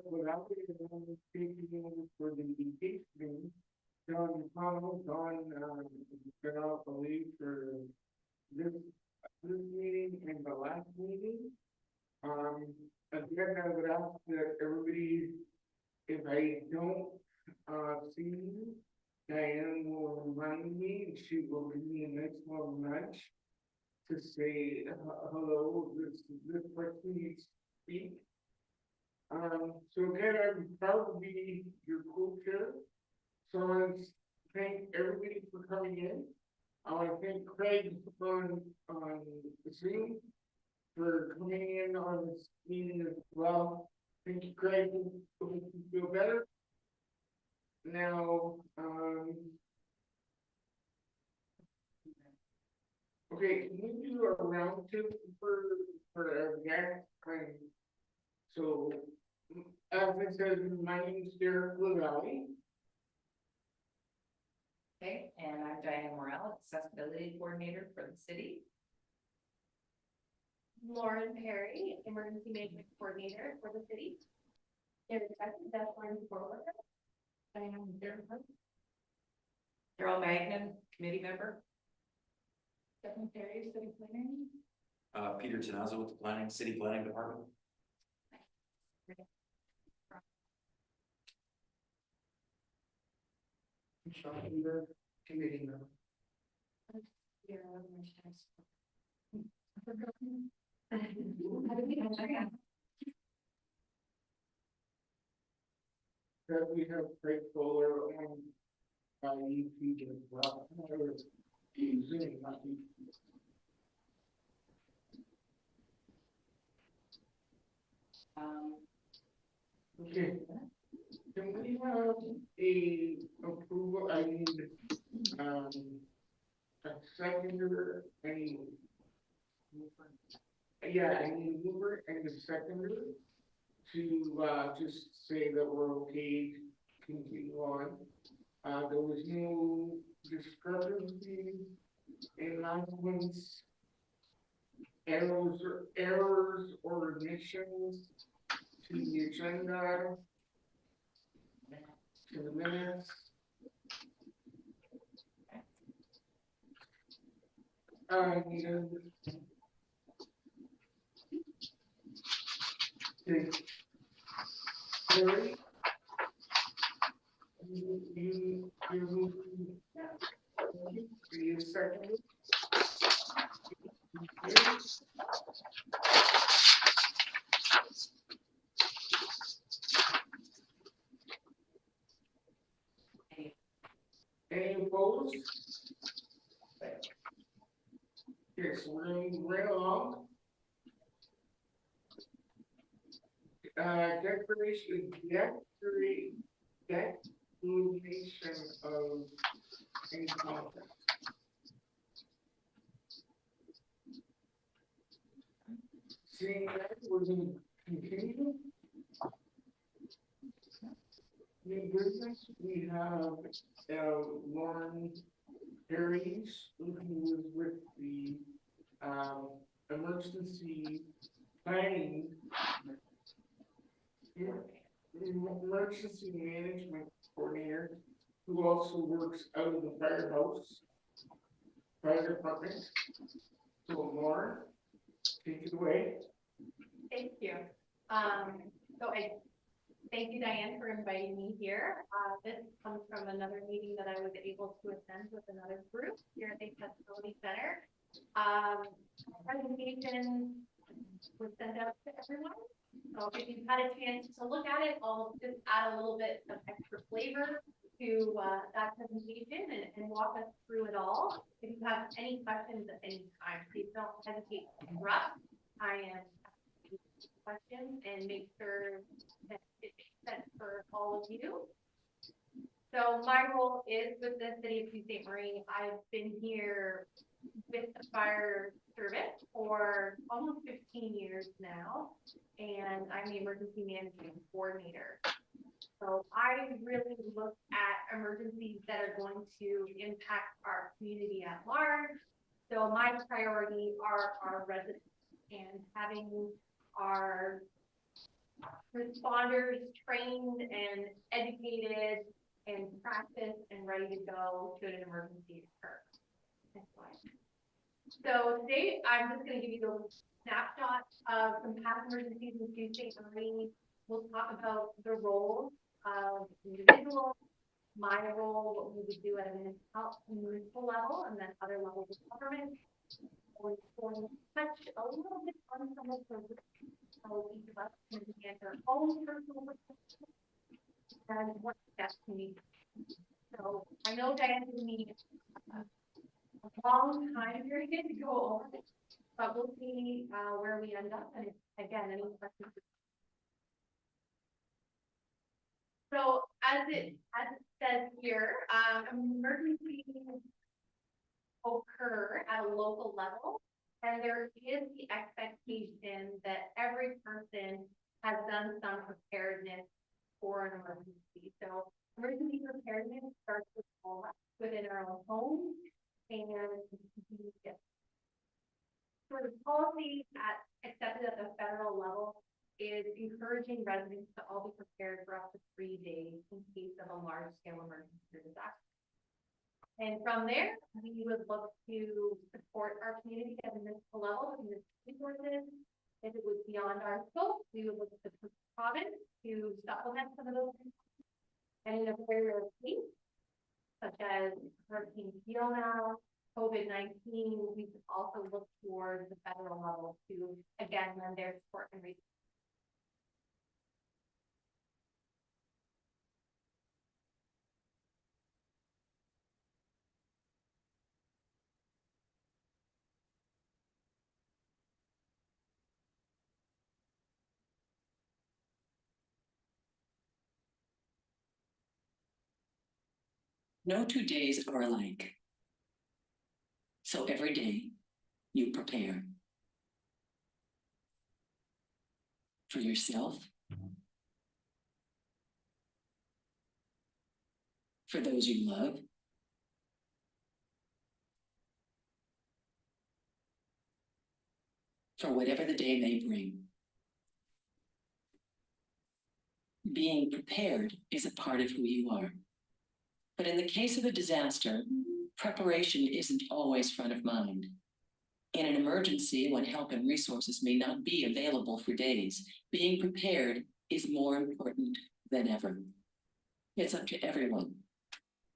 without it, taking over for the vacation. John McConnell, been out the lead for this, this meeting and the last meeting. Again, I would ask that everybody, if I don't, see you, Diane will remind me, and she will give me a nice little nudge to say, hello, this person needs to speak. So again, I would probably be your co-chair. So I want to thank everybody for coming in. I want to thank Craig on Zoom for coming in on this meeting as well. Thank you, Craig. Hope you feel better. Now, okay, can we do a round two for our guest? So, as I said, my name is Derek Lavalley. Okay, and I'm Diane Morel, Accessibility Coordinator for the city. Lauren Perry, Emergency Management Coordinator for the city. David Jackson, Deadline Forward. Diane Fairman. Carol Magnan, Committee Member. Stephanie Perry, City Planning. Peter Tenazzo with the City Planning Department. Committee member. That we have Craig Fuller on YouTube as well. Zoom, not YouTube. Okay. Can we have a approval? I need a seconder. Yeah, I need a mover and a seconder to just say that we're okay to continue on. There was no discrepancy in last month's errors or omissions to the agenda, to the minutes. Terry, you second. Any opposed? Yes, we're going right along. Declaration of any contract. Seeing that, we're going to continue. New business, we have Lauren Perry's, who was with the emergency planning, emergency management coordinator, who also works out of the fire department. So Lauren, take it away. Thank you. So I thank you, Diane, for inviting me here. This comes from another meeting that I was able to attend with another group here at the Accessibility Center. Presentation was sent out to everyone. So if you've had a chance to look at it, I'll just add a little bit of extra flavor to that presentation and walk us through it all. If you have any questions at any time, please don't hesitate to interrupt. I am asking questions and make sure that it makes sense for all of you. So my role is with the City of Sault Ste. Marie. I've been here with the fire service for almost 15 years now, and I'm the emergency management coordinator. So I really look at emergencies that are going to impact our community at large. So my priority are our residents and having our responders trained and educated and practiced and ready to go should an emergency occur. Next slide. So today, I'm just gonna give you a snapshot of some past emergencies in Sioux State Marine. We'll talk about the roles of individuals, my role, what we would do at a municipal level, and then other levels of government. We're going to touch a little bit on some of the how each of us can get our own personal perspective and what steps we need. So I know Diane will need a long time period to go over it, but we'll see where we end up. And again, any questions? So as it says here, emergencies occur at a local level, and there is the expectation that every person has done some preparedness for an emergency. So emergency preparedness starts with all of us within our own homes, and the sort of policy accepted at the federal level is encouraging residents to all be prepared for up to 3 days in case of a large-scale emergency or disaster. And from there, we would look to support our community at a municipal level with resources. If it was beyond our scope, we would look to the province to supplement some of those. And in a very rare case, such as Hurricane Fiona, COVID-19, we could also look towards the federal level to, again, lend their support and resources. No 2 days are alike. So every day you prepare for yourself, for those you love, for whatever the day may bring. Being prepared is a part of who you are. But in the case of a disaster, preparation isn't always front of mind. In an emergency, when help and resources may not be available for days, being prepared is more important than ever. It's up to everyone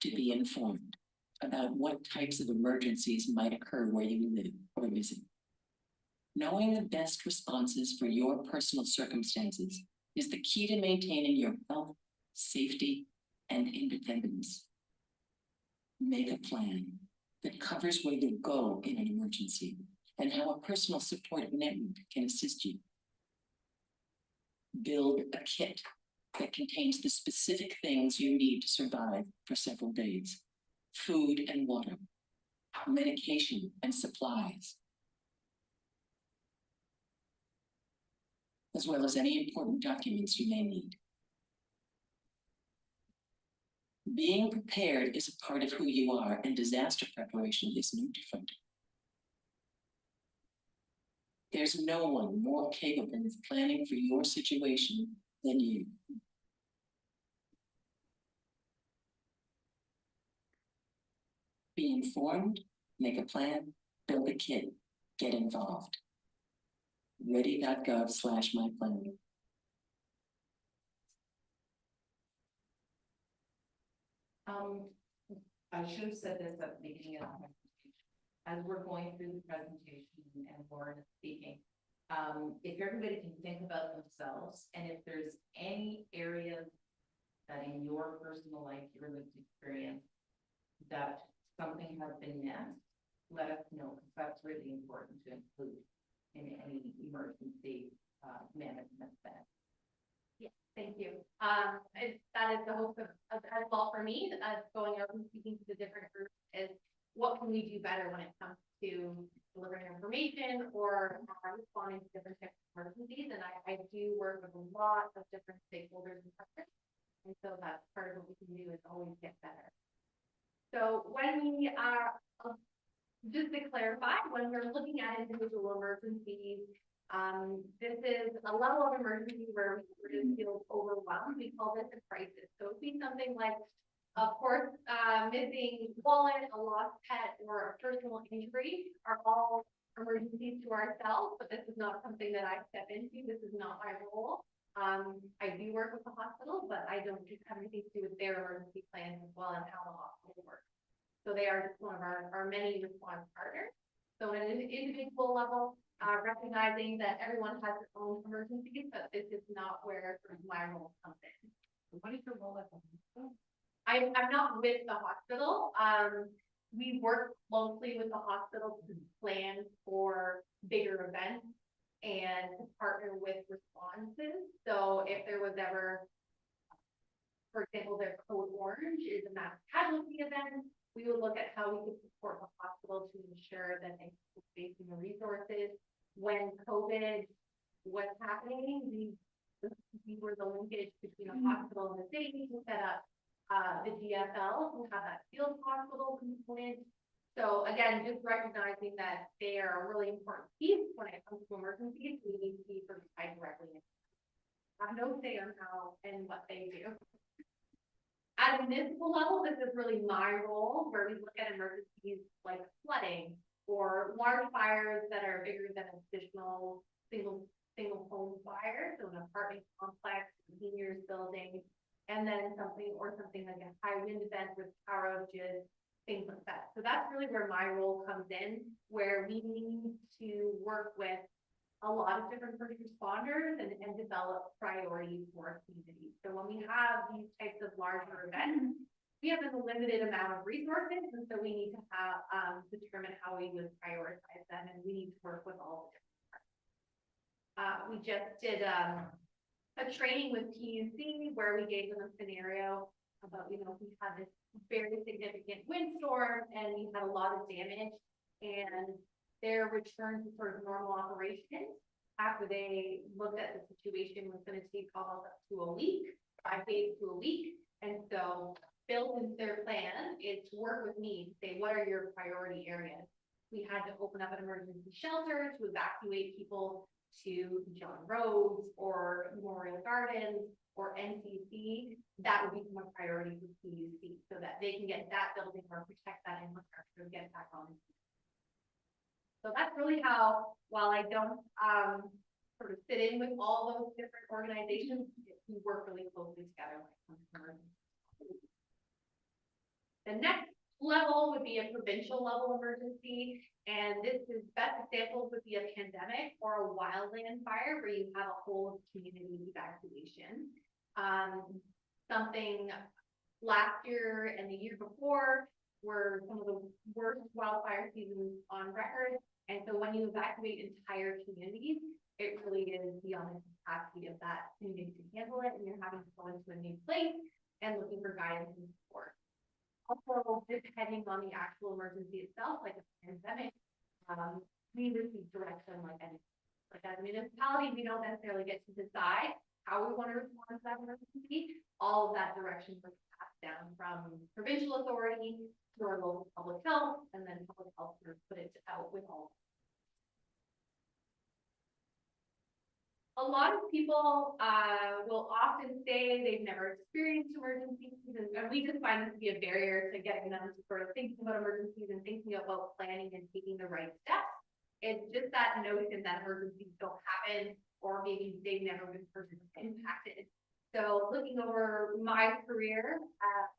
to be informed about what types of emergencies might occur where you live or visit. Knowing the best responses for your personal circumstances is the key to maintaining your health, safety, and independence. Make a plan that covers where you go in an emergency and how a personal support network can assist you. Build a kit that contains the specific things you need to survive for several days: food and water, medication and supplies, as well as any important documents you may need. Being prepared is a part of who you are, and disaster preparation is no different. There's no one more capable of planning for your situation than you. Be informed, make a plan, build a kit, get involved. Ready.gov/myplan. I should have said this at the beginning of the presentation. As we're going through the presentation and Lauren is speaking, if everybody can think about themselves, and if there's any areas that in your personal life, your lived experience, that something has been missed, let us know, because that's really important to include in any emergency management plan. Thank you. That is the hope of as well for me, as going out and speaking to the different groups, is what can we do better when it comes to delivering information or responding to different types of emergencies. And I do work with a lot of different stakeholders and partners. And so that's part of what we can do, is always get better. So when we are, just to clarify, when we're looking at individual emergencies, This is a level of emergency where we sort of feel overwhelmed. We call this a crisis. So it'd be something like, of course, missing wallet, a lost pet, or a personal injury are all emergencies to ourselves, but this is not something that I step into. This is not my role. I do work with the hospital, but I don't just have anything to do with their emergency plans as well and how the hospital works. So they are just one of our many response partners. So at an individual level, recognizing that everyone has their own emergencies, but this is not where sort of my role comes in. What is your role at the hospital? I'm not with the hospital. We work closely with the hospital to plan for bigger events and to partner with responses. So if there was ever, for example, their code orange is a mass casualty event, we would look at how we could support the hospital to ensure that they were facing the resources. When COVID was happening, we were the linkage between the hospital and the city to set up the GFL, who have that field hospital component. So again, just recognizing that they are a really important piece when it comes to emergencies, we need to be sort of tied directly in. I have no say on how and what they do. At a municipal level, this is really my role, where we look at emergencies like flooding or large fires that are bigger than a traditional single home fire, so an apartment complex, seniors building, and then something like a high wind event with power outages, things like that. So that's really where my role comes in, where we need to work with a lot of different first responders and develop priorities for our community. So when we have these types of larger events, we have a limited amount of resources, and so we need to have determine how we would prioritize them, and we need to work with all the different parts. We just did a training with PUC where we gave them a scenario about, we had this very significant windstorm and we had a lot of damage, and their return to sort of normal operations after they looked at the situation was going to take almost up to a week, 5 days to a week. And so built into their plan is to work with me to say, what are your priority areas? We had to open up an emergency shelter to evacuate people to John Rhodes or Memorial Gardens or NCC. That would become a priority for PUC so that they can get that building or protect that infrastructure and get it back on. So that's really how, while I don't sort of fit in with all those different organizations, we work really closely together when it comes to emergency. The next level would be a provincial level emergency, and this is best examples would be a pandemic or a wildland fire where you have a whole community evacuation. Something last year and the year before were some of the worst wildfire seasons on record. And so when you evacuate entire communities, it really is beyond the capacity of that community to handle it, and you're having to go into a new place and looking for guidance and support. Also, depending on the actual emergency itself, like a pandemic, we receive direction like any. Like as a municipality, we don't necessarily get to decide how we want to respond to that emergency. All of that direction was passed down from provincial authority to our local public health, and then public health put it out with all. A lot of people will often say they've never experienced emergencies, and we just find this to be a barrier to getting them to sort of thinking about emergencies and thinking about planning and taking the right steps. It's just that notion that emergencies don't happen, or maybe they've never been personally impacted. So looking over my career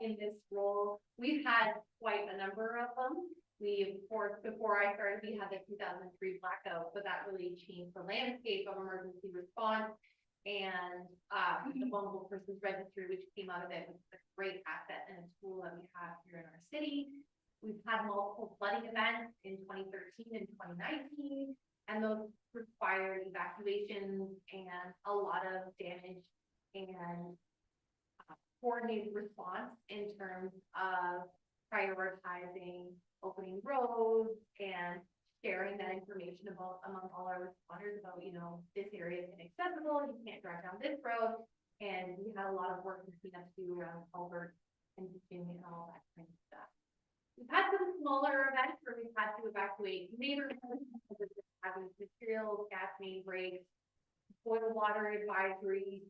in this role, we've had quite a number of them. We, of course, before I started, we had the 2003 blackout, but that really changed the landscape of emergency response. And the Vulnerable Persons Registry, which came out of it, was a great asset and a tool that we have here in our city. We've had multiple flooding events in 2013 and 2019, and those required evacuations and a lot of damage and coordinated response in terms of prioritizing opening roads and sharing that information among all our responders about, this area is inaccessible, you can't drive down this road. And we had a lot of work and cleanup to do around culverts and ditching and all that kind of stuff. We've had some smaller events where we've had to evacuate neighborhoods because of just having materials, gas main breaks, boil water advisories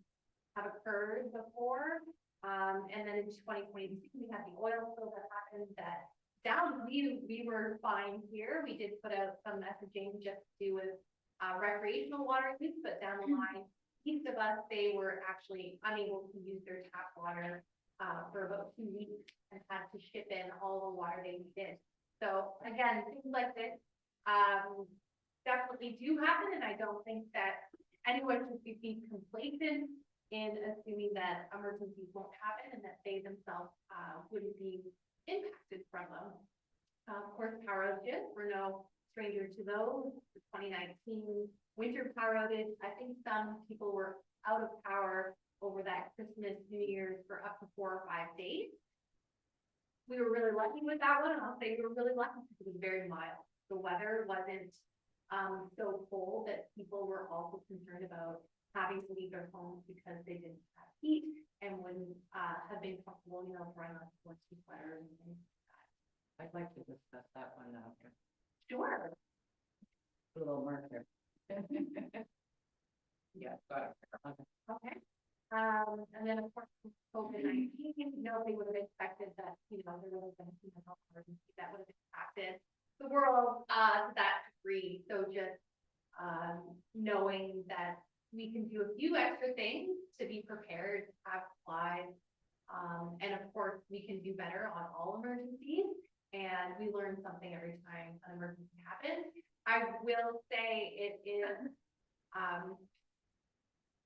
have occurred before. And then in 2022, we had the oil spill that happened that down, we were fine here. We did put out some messaging just to do with recreational water use, but down the line, east of us, they were actually unable to use their tap water for about 2 weeks and had to ship in all the water they needed. So again, things like this definitely do happen, and I don't think that anyone should be complacent in assuming that emergencies won't happen and that they themselves wouldn't be impacted from them. Of course, power outages, we're no stranger to those. The 2019 winter power outage, I think some people were out of power over that Christmas, New Year's for up to 4 or 5 days. We were really lucky with that one, and I'll say we were really lucky because it was very mild. The weather wasn't so cold that people were also concerned about having to leave their homes because they didn't have heat and wouldn't have been comfortable, you know, throwing on sports sweaters and things like that. I'd like to discuss that one now. Sure. A little murder. Yeah, got it. Okay. And then of course, COVID-19, nobody would have expected that, you know, there would have been a human health emergency that would have impacted the world to that degree. So just knowing that we can do a few extra things to be prepared, have supplies, and of course, we can do better on all emergencies. And we learn something every time an emergency happens. I will say it is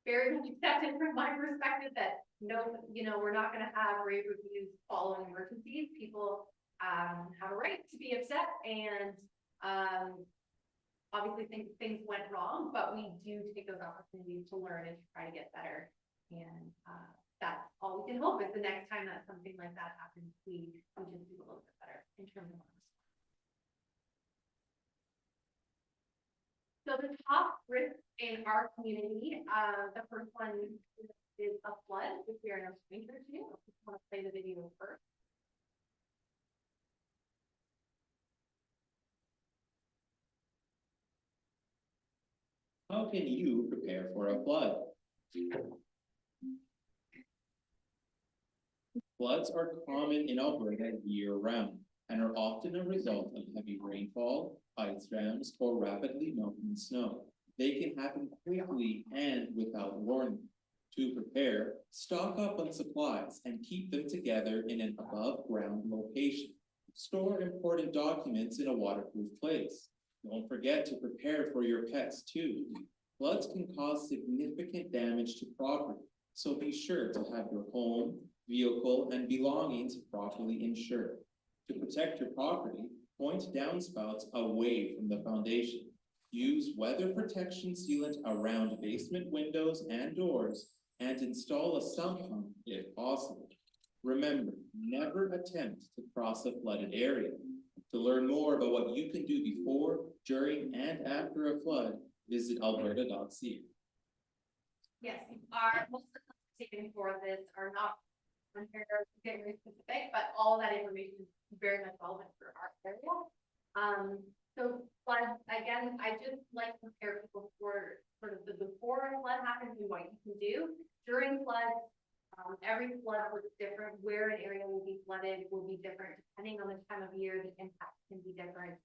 very much accepted from my perspective that no, you know, we're not going to have rave reviews following emergencies. People have a right to be upset, and obviously things went wrong, but we do take those opportunities to learn and to try to get better. And that's all we can hope is the next time that something like that happens, we just do a little bit better in terms of our response. So the top risks in our community, the first one is a flood, which we are no stranger to. I just want to play the video first. How can you prepare for a flood? Floods are common in Alberta year-round and are often a result of heavy rainfall, ice dams, or rapidly melting snow. They can happen quickly and without warning. To prepare, stock up on supplies and keep them together in an above-ground location. Store important documents in a waterproof place. Don't forget to prepare for your pets too. Floods can cause significant damage to property, so be sure to have your home, vehicle, and belongings properly insured. To protect your property, point downspouts away from the foundation. Use weather protection sealant around basement windows and doors, and install a sump pump if possible. Remember, never attempt to cross a flooded area. To learn more about what you can do before, during, and after a flood, visit alberta.ca. Yes, most of the taken for this are not very specific, but all that information is very much relevant for our area. So flood, again, I just like to prepare people for sort of the before a flood happens and what you can do. During floods, every flood looks different. Where an area will be flooded will be different depending on the time of year. The impact can be different.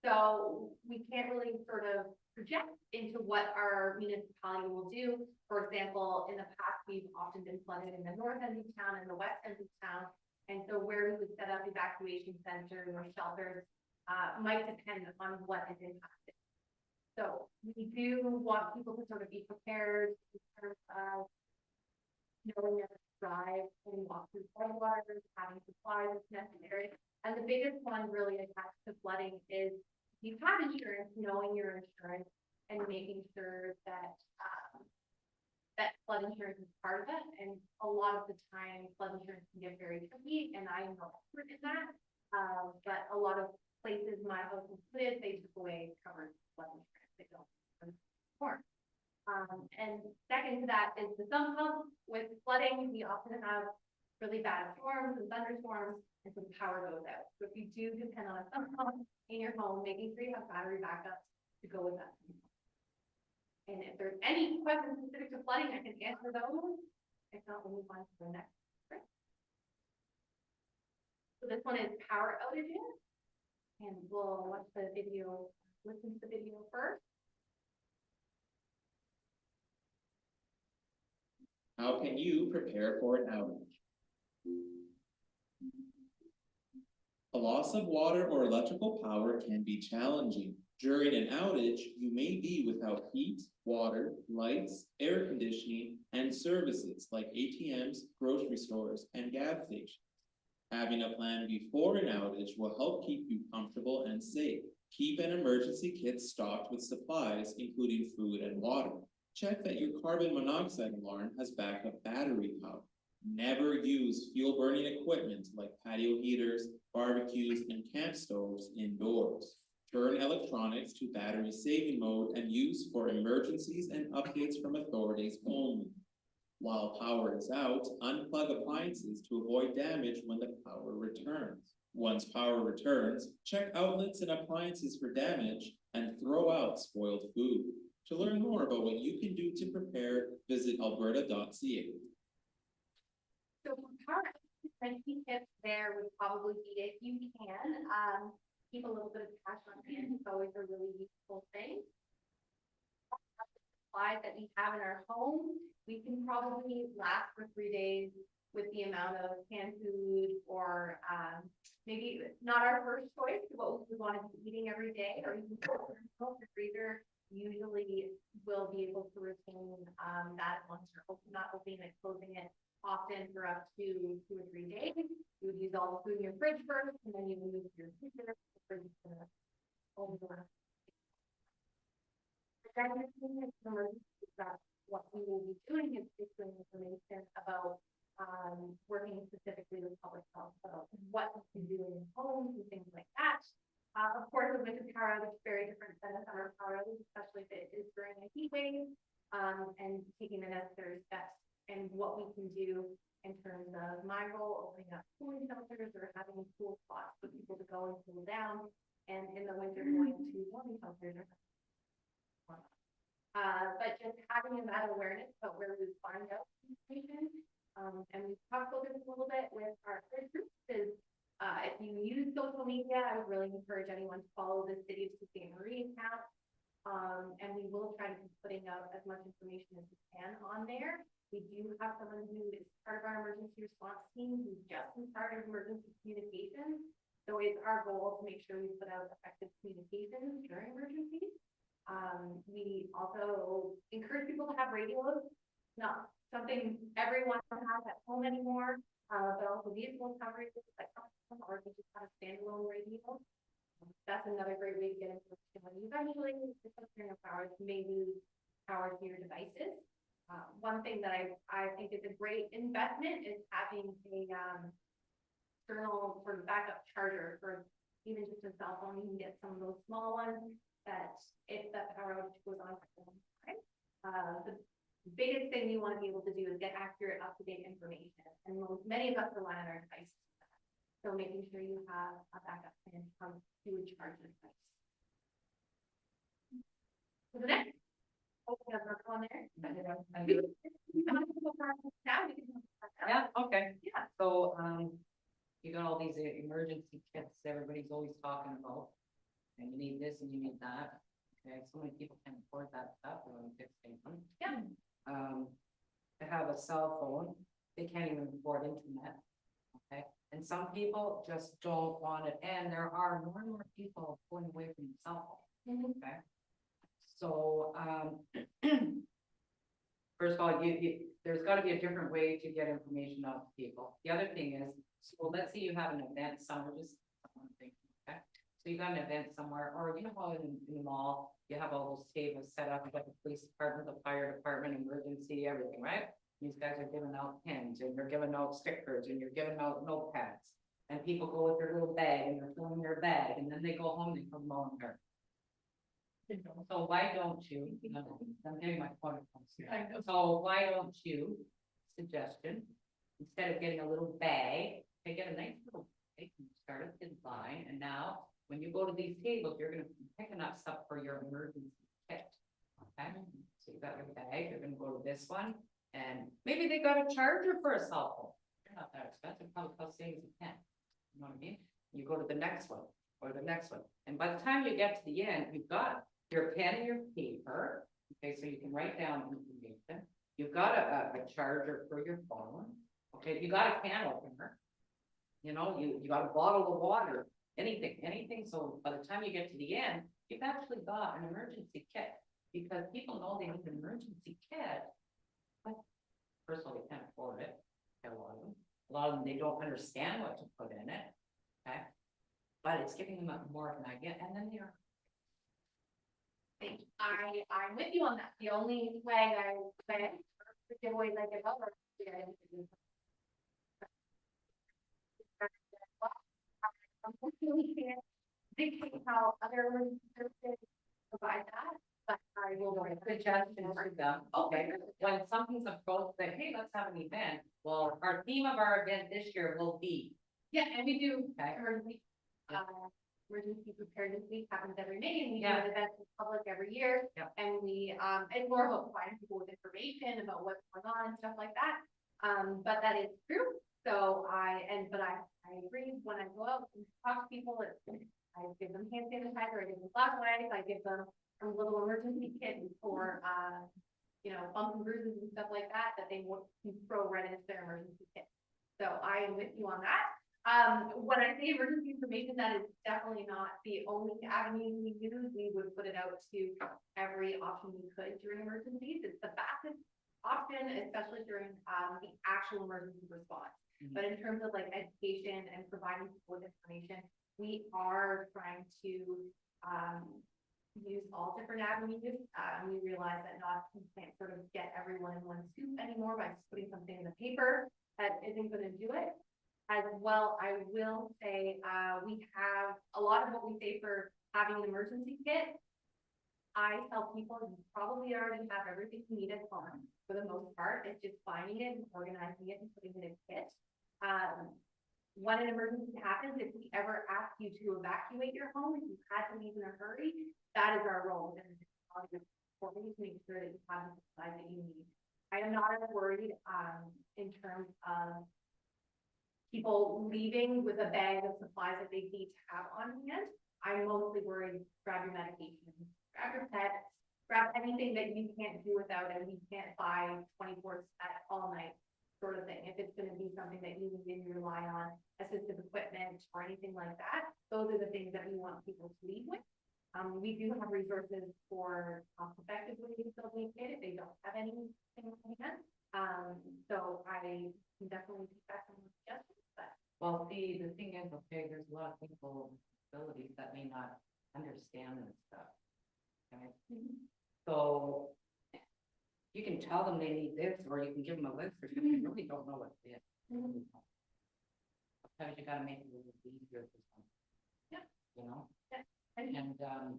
So we can't really sort of project into what our municipality will do. For example, in the past, we've often been flooded in the north end of town and the west end of town. And so where we would set up evacuation centers or shelters might depend on what is impacted. So we do want people to sort of be prepared in terms of knowing how to drive and walk through floodwaters, having supplies if necessary. And the biggest one really attached to flooding is if you have insurance, knowing your insurance and making sure that that flood insurance is part of it. And a lot of the time, flood insurance can get very tricky, and I'm no expert in that. But a lot of places my house included, they took away covered flood insurance. They don't support. And second to that is the sump pump. With flooding, we often have really bad storms and thunderstorms, and some power goes out. So if you do depend on a sump in your home, making sure you have battery backup to go with that. And if there's any questions specific to flooding, I can answer those. If not, we'll move on to the next. Right. So this one is power outages. And we'll watch the video, listen to the video first. How can you prepare for an outage? A loss of water or electrical power can be challenging. During an outage, you may be without heat, water, lights, air conditioning, and services like ATMs, grocery stores, and gas stations. Having a plan before an outage will help keep you comfortable and safe. Keep an emergency kit stocked with supplies, including food and water. Check that your carbon monoxide alarm has backup battery power. Never use fuel burning equipment like patio heaters, barbecues, and camp stoves indoors. Turn electronics to battery saving mode and use for emergencies and updates from authorities only. While power is out, unplug appliances to avoid damage when the power returns. Once power returns, check outlets and appliances for damage and throw out spoiled food. To learn more about what you can do to prepare, visit alberta.ca. So for power, my key tips there would probably be if you can, keep a little bit of cash on hand. It's always a really useful thing. Supplies that we have in our home, we can probably last for 3 days with the amount of canned food or maybe not our first choice, what we want to be eating every day, or even the freezer usually will be able to retain that once you're not opening and closing it often for up to 2 or 3 days. You would use all the food in your fridge first, and then you would move your freezer. That's what we will be doing, is issuing information about working specifically with public health, about what we can do in homes and things like that. Of course, a winter power outage is very different than a summer power outage, especially if it is during a heat wave, and taking the necessary steps and what we can do in terms of my role, opening up cooling shelters or having cool spots for people to go and cool down, and in the winter going to warming shelters. But just having that awareness about where we find out information, and we've talked about this a little bit with our groups, is if you use social media, I would really encourage anyone to follow the City of Sault Ste. Marie account. And we will try to be putting out as much information as we can on there. We do have someone who is part of our emergency response team who's just in charge of emergency communications. So it's our goal to make sure we put out effective communications during emergencies. We also encourage people to have radios, not something everyone has at home anymore, but also vehicle coverage, like, or if you just have a standalone radio. That's another great way to get information when you eventually, the substring of powers may lose power to your devices. One thing that I think is a great investment is having a external sort of backup charger for even just a cell phone. You can get some of those small ones that if that power outage goes on for a long time, the biggest thing you want to be able to do is get accurate, up-to-date information, and many of us rely on our devices. So making sure you have a backup plan to charge the device. So the next, we have our on there. Yeah, okay. Yeah. So, you got all these emergency kits everybody's always talking about. And you need this and you need that. Okay, so many people can't afford that stuff, or fixing them. Yeah. To have a cell phone, they can't even afford internet. Okay, and some people just don't want it, and there are more and more people going away from the cell phone. Mhm. Okay. So, first of all, there's gotta be a different way to get information out to people. The other thing is, so let's say you have an event somewhere, just one thing, okay? So you got an event somewhere, or you know how in the mall, you have all those tables set up, like the police department, the fire department, emergency, everything, right? These guys are giving out pins, and you're giving out stickers, and you're giving out notepads. And people go with their little bag, and they're filling their bag, and then they go home, they come home there. So why don't you, I'm getting my point across here. So why don't you, suggestion, Instead of getting a little bag, they get a nice little bag, and start a thin line, and now, when you go to these tables, you're gonna be picking up stuff for your emergency kit. Okay, so you got your bag, you're gonna go to this one, and maybe they got a charger for a cell phone. They're not that expensive, probably cost same as a pen. You know what I mean? You go to the next one, or the next one, and by the time you get to the end, you've got your pen and your paper, okay, so you can write down information. You've got a charger for your phone, okay, you got a can opener. You know, you got a bottle of water, anything, so by the time you get to the end, you've actually got an emergency kit. Because people know they need an emergency kit. But first of all, they can't afford it, a lot of them, they don't understand what to put in it, okay? But it's giving them more of an idea, and then they're, I'm with you on that. The only way I went, the giveaways I give out are. Unfortunately, can't dictate how other services provide that, but I will. suggestions to them, okay, when something's approached, say, hey, let's have an event. Well, our theme of our event this year will be, Yeah, and we do Okay. emergency preparedness week happens every May, and we do Yeah. an event with the public every year. Yeah. And we, and more about providing people with information about what's going on and stuff like that. But that is true, so but I agree, when I go out and talk to people, I give them hand sanitizer, I give them flashlights, I give them a little emergency kit for, you know, bumps and bruises and stuff like that, that they can throw right into their emergency kit. So I am with you on that. When I say emergency information, that is definitely not the only avenue we use. We would put it out to every option we could during emergencies. It's the fastest option, especially during, the actual emergency response. Mhm. But in terms of like education and providing people with information, we are trying to, use all different avenues. We realize that you can't sort of get everyone in one scoop anymore by just putting something in the paper that isn't gonna do it. As well, I will say, we have a lot of what we say for having an emergency kit. I tell people you probably already have everything you need at home, for the most part, it's just finding it and organizing it and putting it in a kit. When an emergency happens, if we ever ask you to evacuate your home, if you had to leave in a hurry, that is our role, and for you to make sure that you have the supplies that you need. I am not as worried, in terms of people leaving with a bag of supplies that they need to have on hand. I'm mostly worried, grab your medication, grab your pets, grab anything that you can't do without, and you can't buy 24 at all night sort of thing. If it's gonna be something that you need and you rely on, assistive equipment or anything like that, those are the things that we want people to leave with. We do have resources for cost-effective ways to build a kit if they don't have anything like that. So I can definitely take back some suggestions, but. well, see, the thing is, okay, there's a lot of people with disabilities that may not understand this stuff. Okay, so you can tell them they need this, or you can give them a list, or you really don't know what it is. Sometimes you gotta make it a little easier for some. Yeah. You know? Yeah. And,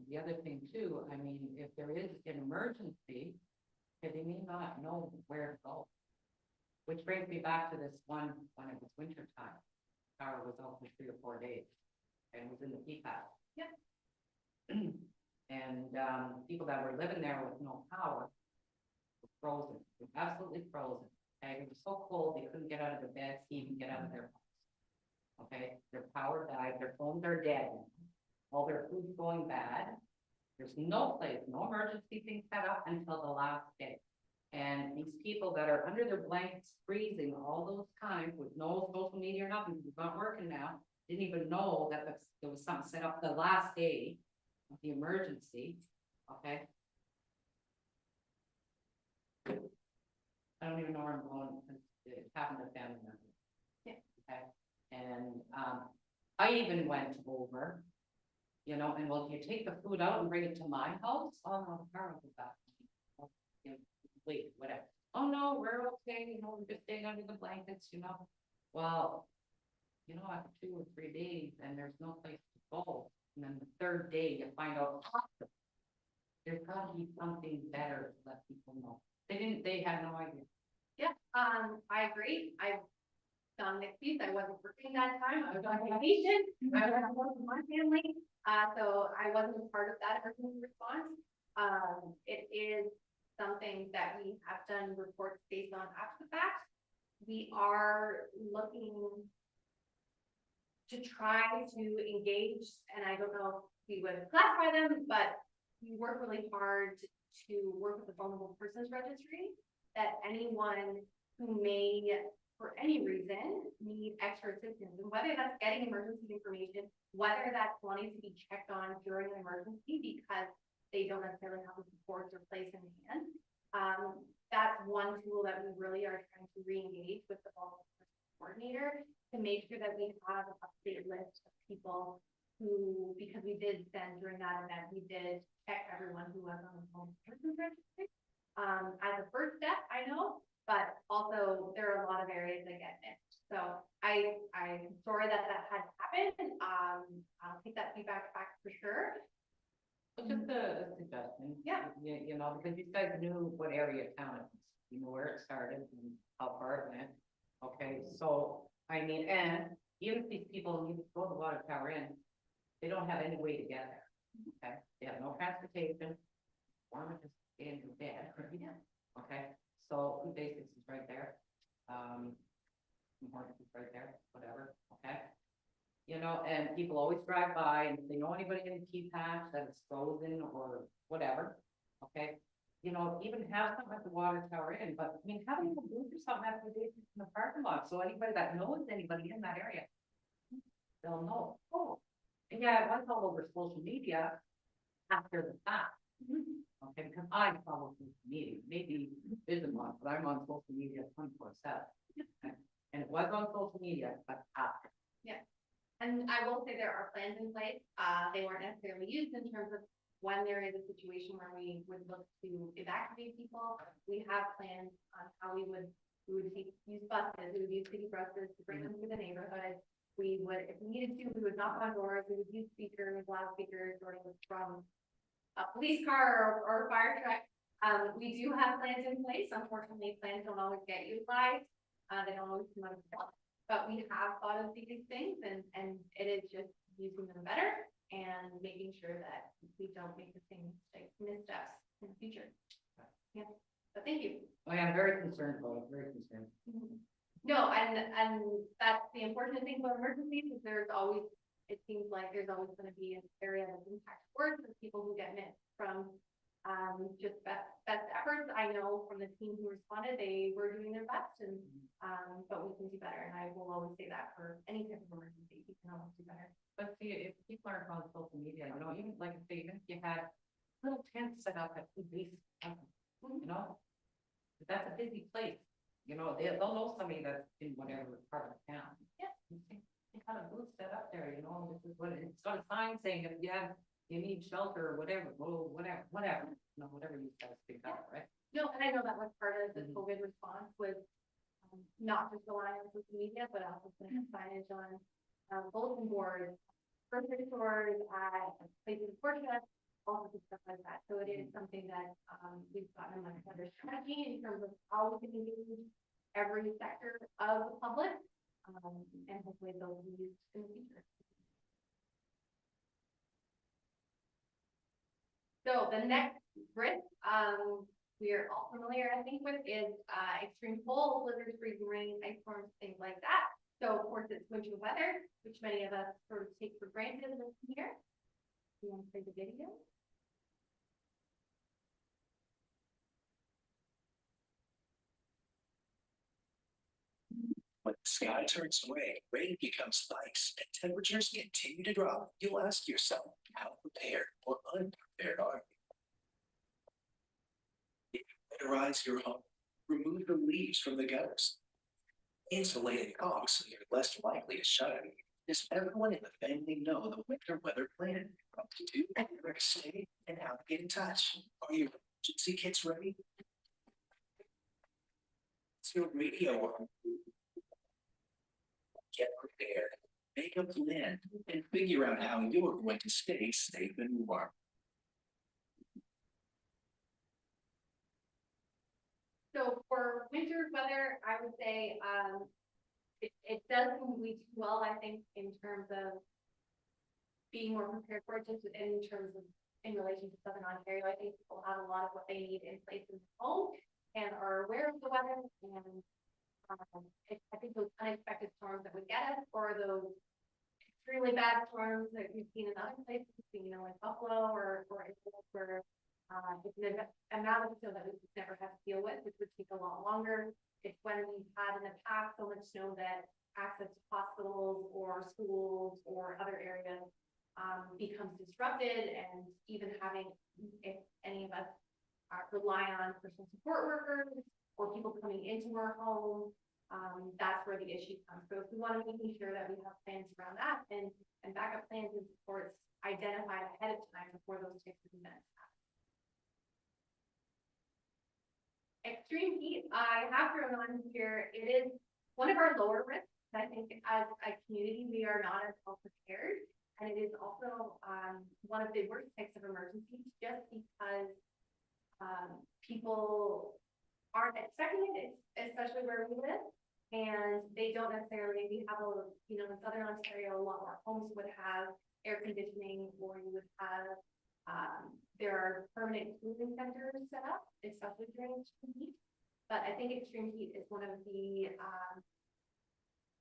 the other thing too, I mean, if there is an emergency, they may not know where to go. Which brings me back to this one, when it was winter time, power was out for 3 or 4 days, and it was in the PPAP. Yep. And, people that were living there with no power were frozen, were absolutely frozen. Okay, it was so cold, they couldn't get out of their beds, even get out of their homes. Okay, their power died, their phones are dead, all their food's going bad. There's no place, no emergency thing set up until the last day. And these people that are under their blankets freezing all those times with no social media or nothing, it's not working now, didn't even know that there was something set up the last day of the emergency, okay? I don't even know where I'm going, because it happened to family members. Yeah. Okay, and, I even went over, you know, and well, you take the food out and bring it to my house, oh, no, the car will be back. You know, wait, whatever, oh, no, we're okay, you know, we're just staying under the blankets, you know, well, you know, after 2 or 3 days, and there's no place to go, and then the 3rd day, you find out, there's gotta be something better to let people know. They had no idea. Yeah, I agree. on next week, I wasn't working that time, I was on vacation, I was home with my family, so I wasn't a part of that emergency response. It is something that we have done reports based on after the fact. We are looking to try to engage, and I don't know if we would classify them, but we work really hard to work with the vulnerable persons registry, that anyone who may, for any reason, need extra assistance, and whether that's getting emergency information, whether that's wanting to be checked on during an emergency because they don't necessarily have the supports or place in hand. That's one tool that we really are trying to re-engage with the vulnerable persons coordinator to make sure that we have an updated list of people who, because we did send during that event, we did check everyone who was on the vulnerable persons registry. As a first step, I know, but also there are a lot of areas that get missed. So I'm sorry that had happened. I'll take that feedback back for sure. It's just a suggestion. Yeah. You know, because you guys knew what area of town it was, you know where it started and how far it went. Okay, so, I mean, and even if these people need to go to the water tower in, they don't have any way to get there. Okay, they have no transportation, one is just in your bed, Yeah. okay, so Food Basics is right there. Hornet is right there, whatever, okay? You know, and people always drive by, and if they know anybody in the key patch that is frozen or whatever, okay? You know, even have something at the water tower in, but I mean, have a little booth or something at the Basics in the parking lot, so anybody that knows anybody in that area, they'll know, oh, and yeah, it was all over social media after the fact. Okay, because I follow social media, maybe isn't one, but I'm on social media 24/7. And it was on social media, but after. And I will say there are plans in place. They weren't necessarily used in terms of when there is a situation where we would look to evacuate people. We have plans on how we would use buses, we would use city buses to bring them to the neighborhood. We would, if we needed to, we would knock on doors, we would use speakers, loudspeakers, sort of from a police car or a fire truck. We do have plans in place. Unfortunately, plans don't always get utilized. They don't always come out of the box. But we have thought of these things, and it is just using them better and making sure that we don't make the same missteps in the future. Yeah, but thank you. Oh, yeah, I'm very concerned about it, very concerned. No, and that's the unfortunate thing about emergencies is there's always, it seems like there's always gonna be an area of impact worse for people who get missed from just best efforts. I know from the team who responded, they were doing their best and but we can do better. And I will always say that for any type of emergency, we can always do better. But see, if people aren't on social media, you know, even like if you had little tents set up at Food Basics, you know, that's a busy place. You know, they'll know somebody that's in whatever part of town. Yeah. They got a booth set up there, you know, this is what, it's got a sign saying if you need shelter or whatever, well, whatever, you know, whatever you guys think of, right? No, and I know that was part of the COVID response was not just relying on social media, but also putting signage on bulletin boards, grocery stores, places of worship, all sorts of stuff like that. So it is something that we've gotten a much better strategy in terms of how we can engage every sector of the public, and hopefully they'll be used in the future. So the next risk, we are all familiar, I think, with is extreme cold, blizzards, freezing rain, ice storms, things like that. So of course it's winter weather, which many of us sort of take for granted this year. You want to play the video? When the sky turns gray, rain becomes ice, and temperatures continue to drop, you'll ask yourself, how prepared or unprepared are you? If you winterize your home, remove the leaves from the gutters. Insulate a caulk so you're less likely to shut it. Does everyone in the family know the winter weather plan? What to do, where to stay, and how to get in touch? Are your emergency kits ready? Is your radio on? Get prepared, make a plan, and figure out how you're going to stay safe and warm. So for winter weather, I would say it does seem we do well, I think, in terms of being more prepared for it, just in terms of, in relation to Southern Ontario, I think people have a lot of what they need in place in their home and are aware of the weather, and I think those unexpected storms that would get us, or those extremely bad storms that we've seen in other places, you know, like Buffalo or where it's an amount of snow that we've never had to deal with, which would take a lot longer. It's when we've had in the past so much snow that access to hospitals or schools or other areas becomes disrupted, and even having, if any of us rely on personal support workers or people coming into our home, that's where the issue comes. So if we want to making sure that we have plans around that and backup plans and supports identified ahead of time before those types of events happen. Extreme heat, I have thrown on here, it is one of our lower risks. I think as a community, we are not as well prepared. And it is also one of the worst types of emergencies, just because people aren't expecting it, especially where we live. And they don't necessarily, we have you know, in Southern Ontario, a lot more homes would have air conditioning, or you would have, there are permanent cooling centers set up, especially during extreme heat. But I think extreme heat is one of the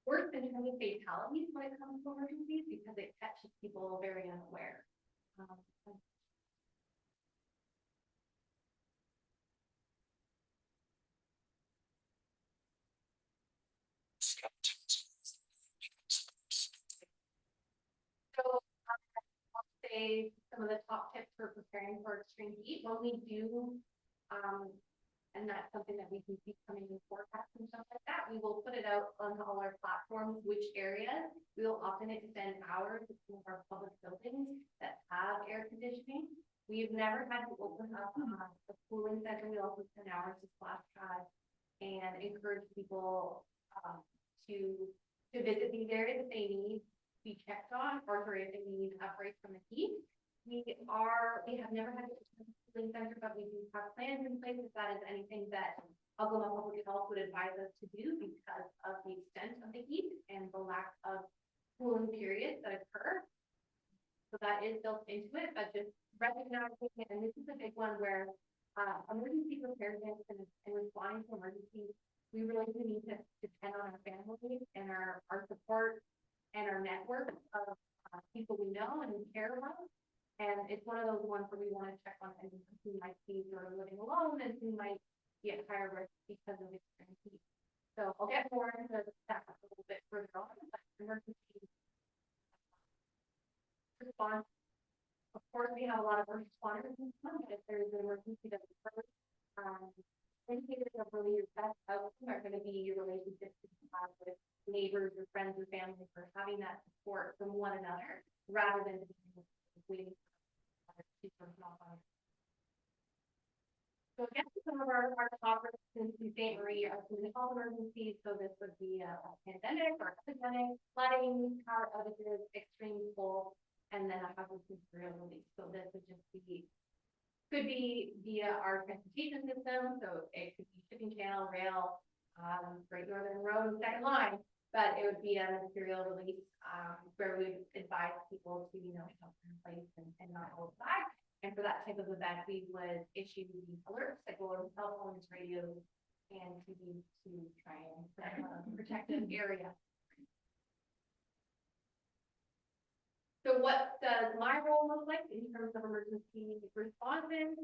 worse in terms of fatalities when it comes to emergencies, because it catches people very unaware. So I'll say some of the top tips for preparing for extreme heat when we do, and that's something that we can see coming in forecasts and stuff like that. We will put it out on all our platforms, which areas. We will often extend hours to some of our public buildings that have air conditioning. We've never had to open up a cooling center. We also spend hours to splash pads and encourage people to visit these areas if they need to be checked on, or if they need a break from the heat. We have never had to cooling center, but we do have plans in place if that is anything that Algoma Public Health would advise us to do, because of the extent of the heat and the lack of cooling periods that occur. So that is built into it, but just recognizing it, and this is a big one where emergency preparedness and responding to emergencies, we really do need to depend on our families and our support and our network of people we know and we care about. And it's one of those ones where we want to check on anyone who might be sort of living alone and who might be at higher risk because of extreme heat. So I'll get more into that a little bit further on, but emergency response. Of course, we have a lot of first responders in town, but if there's an emergency that occurs, indicators of really your best outcome are going to be your relationships you have with neighbors or friends or family, for having that support from one another rather than waiting for other people to knock on. So again, some of our top risks in St. Marie are community health emergencies. So this would be a pandemic or epidemic, flooding, power outages, extreme cold, and then a hazardous material release. So this would just be, could be via our transportation system. So it could be shipping channel, rail, Great Northern Road, second line, but it would be a material release where we would advise people to, you know, shelter in place and not hold back. And for that type of event, we would issue these alerts that go on cell phones, radios, and TV to try and protect an area. So what does my role look like in terms of emergency responses?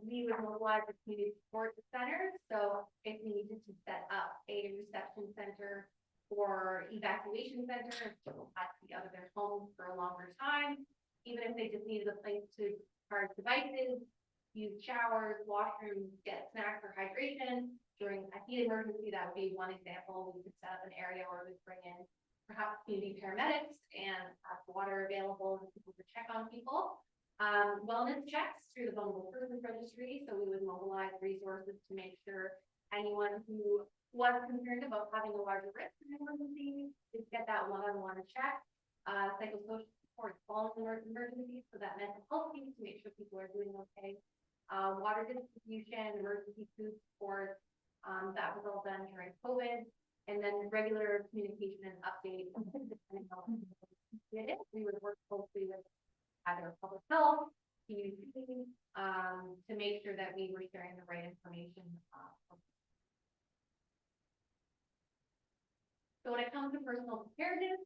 We would mobilize the community support center. So if we needed to set up a reception center or evacuation center, if people had to be out of their homes for a longer time, even if they just needed a place to charge devices, use showers, washrooms, get snacks or hydration during a heat emergency, that would be one example. We could set up an area where we bring in perhaps community paramedics and have water available for people to check on people. Wellness checks through the Vulnerable Persons Registry. So we would mobilize resources to make sure anyone who was concerned about having a larger risk in an emergency is get that one-on-one check. Psychosocial support following emergencies, so that mental health piece to make sure people are doing okay. Water distribution, emergency food support. That was all done during COVID. And then regular communication and updates, depending on who did it, we would work closely with either public health, community, to make sure that we were sharing the right information. So when it comes to personal preparedness,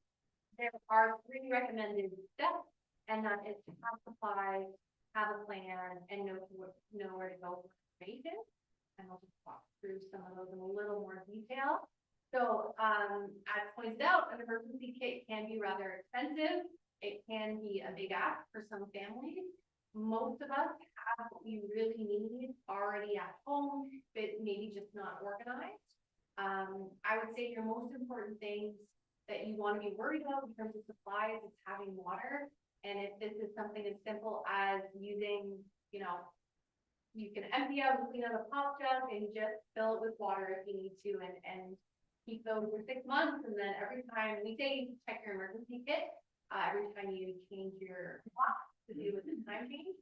there are 3 recommended steps, and that is to have supplies, have a plan, and know where to go for information. And I'll just walk through some of those in a little more detail. So, as pointed out, an emergency kit can be rather expensive. It can be a big ask for some families. Most of us have what we really need already at home, but maybe just not organized. I would say your most important things that you want to be worried about in terms of supplies is having water. And if this is something as simple as using, you know, you can empty out and clean out a pop jug and just fill it with water if you need to, and keep those for 6 months. And then every time we say check your emergency kit, every time you change your clock to do with the time change,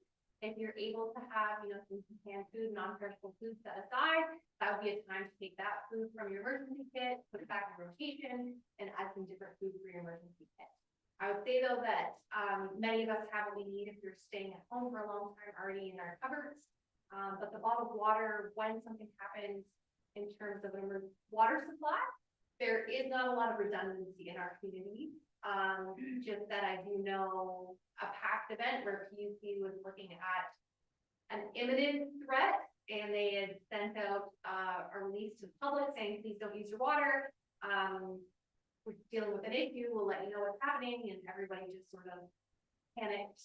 if you're able to have, you know, some canned food, non-perishable food set aside, that would be a time to take that food from your emergency kit, put it back in rotation, and add some different food for your emergency kit. I would say though that many of us have what we need if you're staying at home for a long time already in our cupboards. But the bottled water, when something happens in terms of an water supply, there is not a lot of redundancy in our community. Just that I do know a past event where PUC was looking at an imminent threat, and they had sent out a release to the public saying, please don't use your water. We're dealing with an issue, we'll let you know what's happening, and everybody just sort of panicked,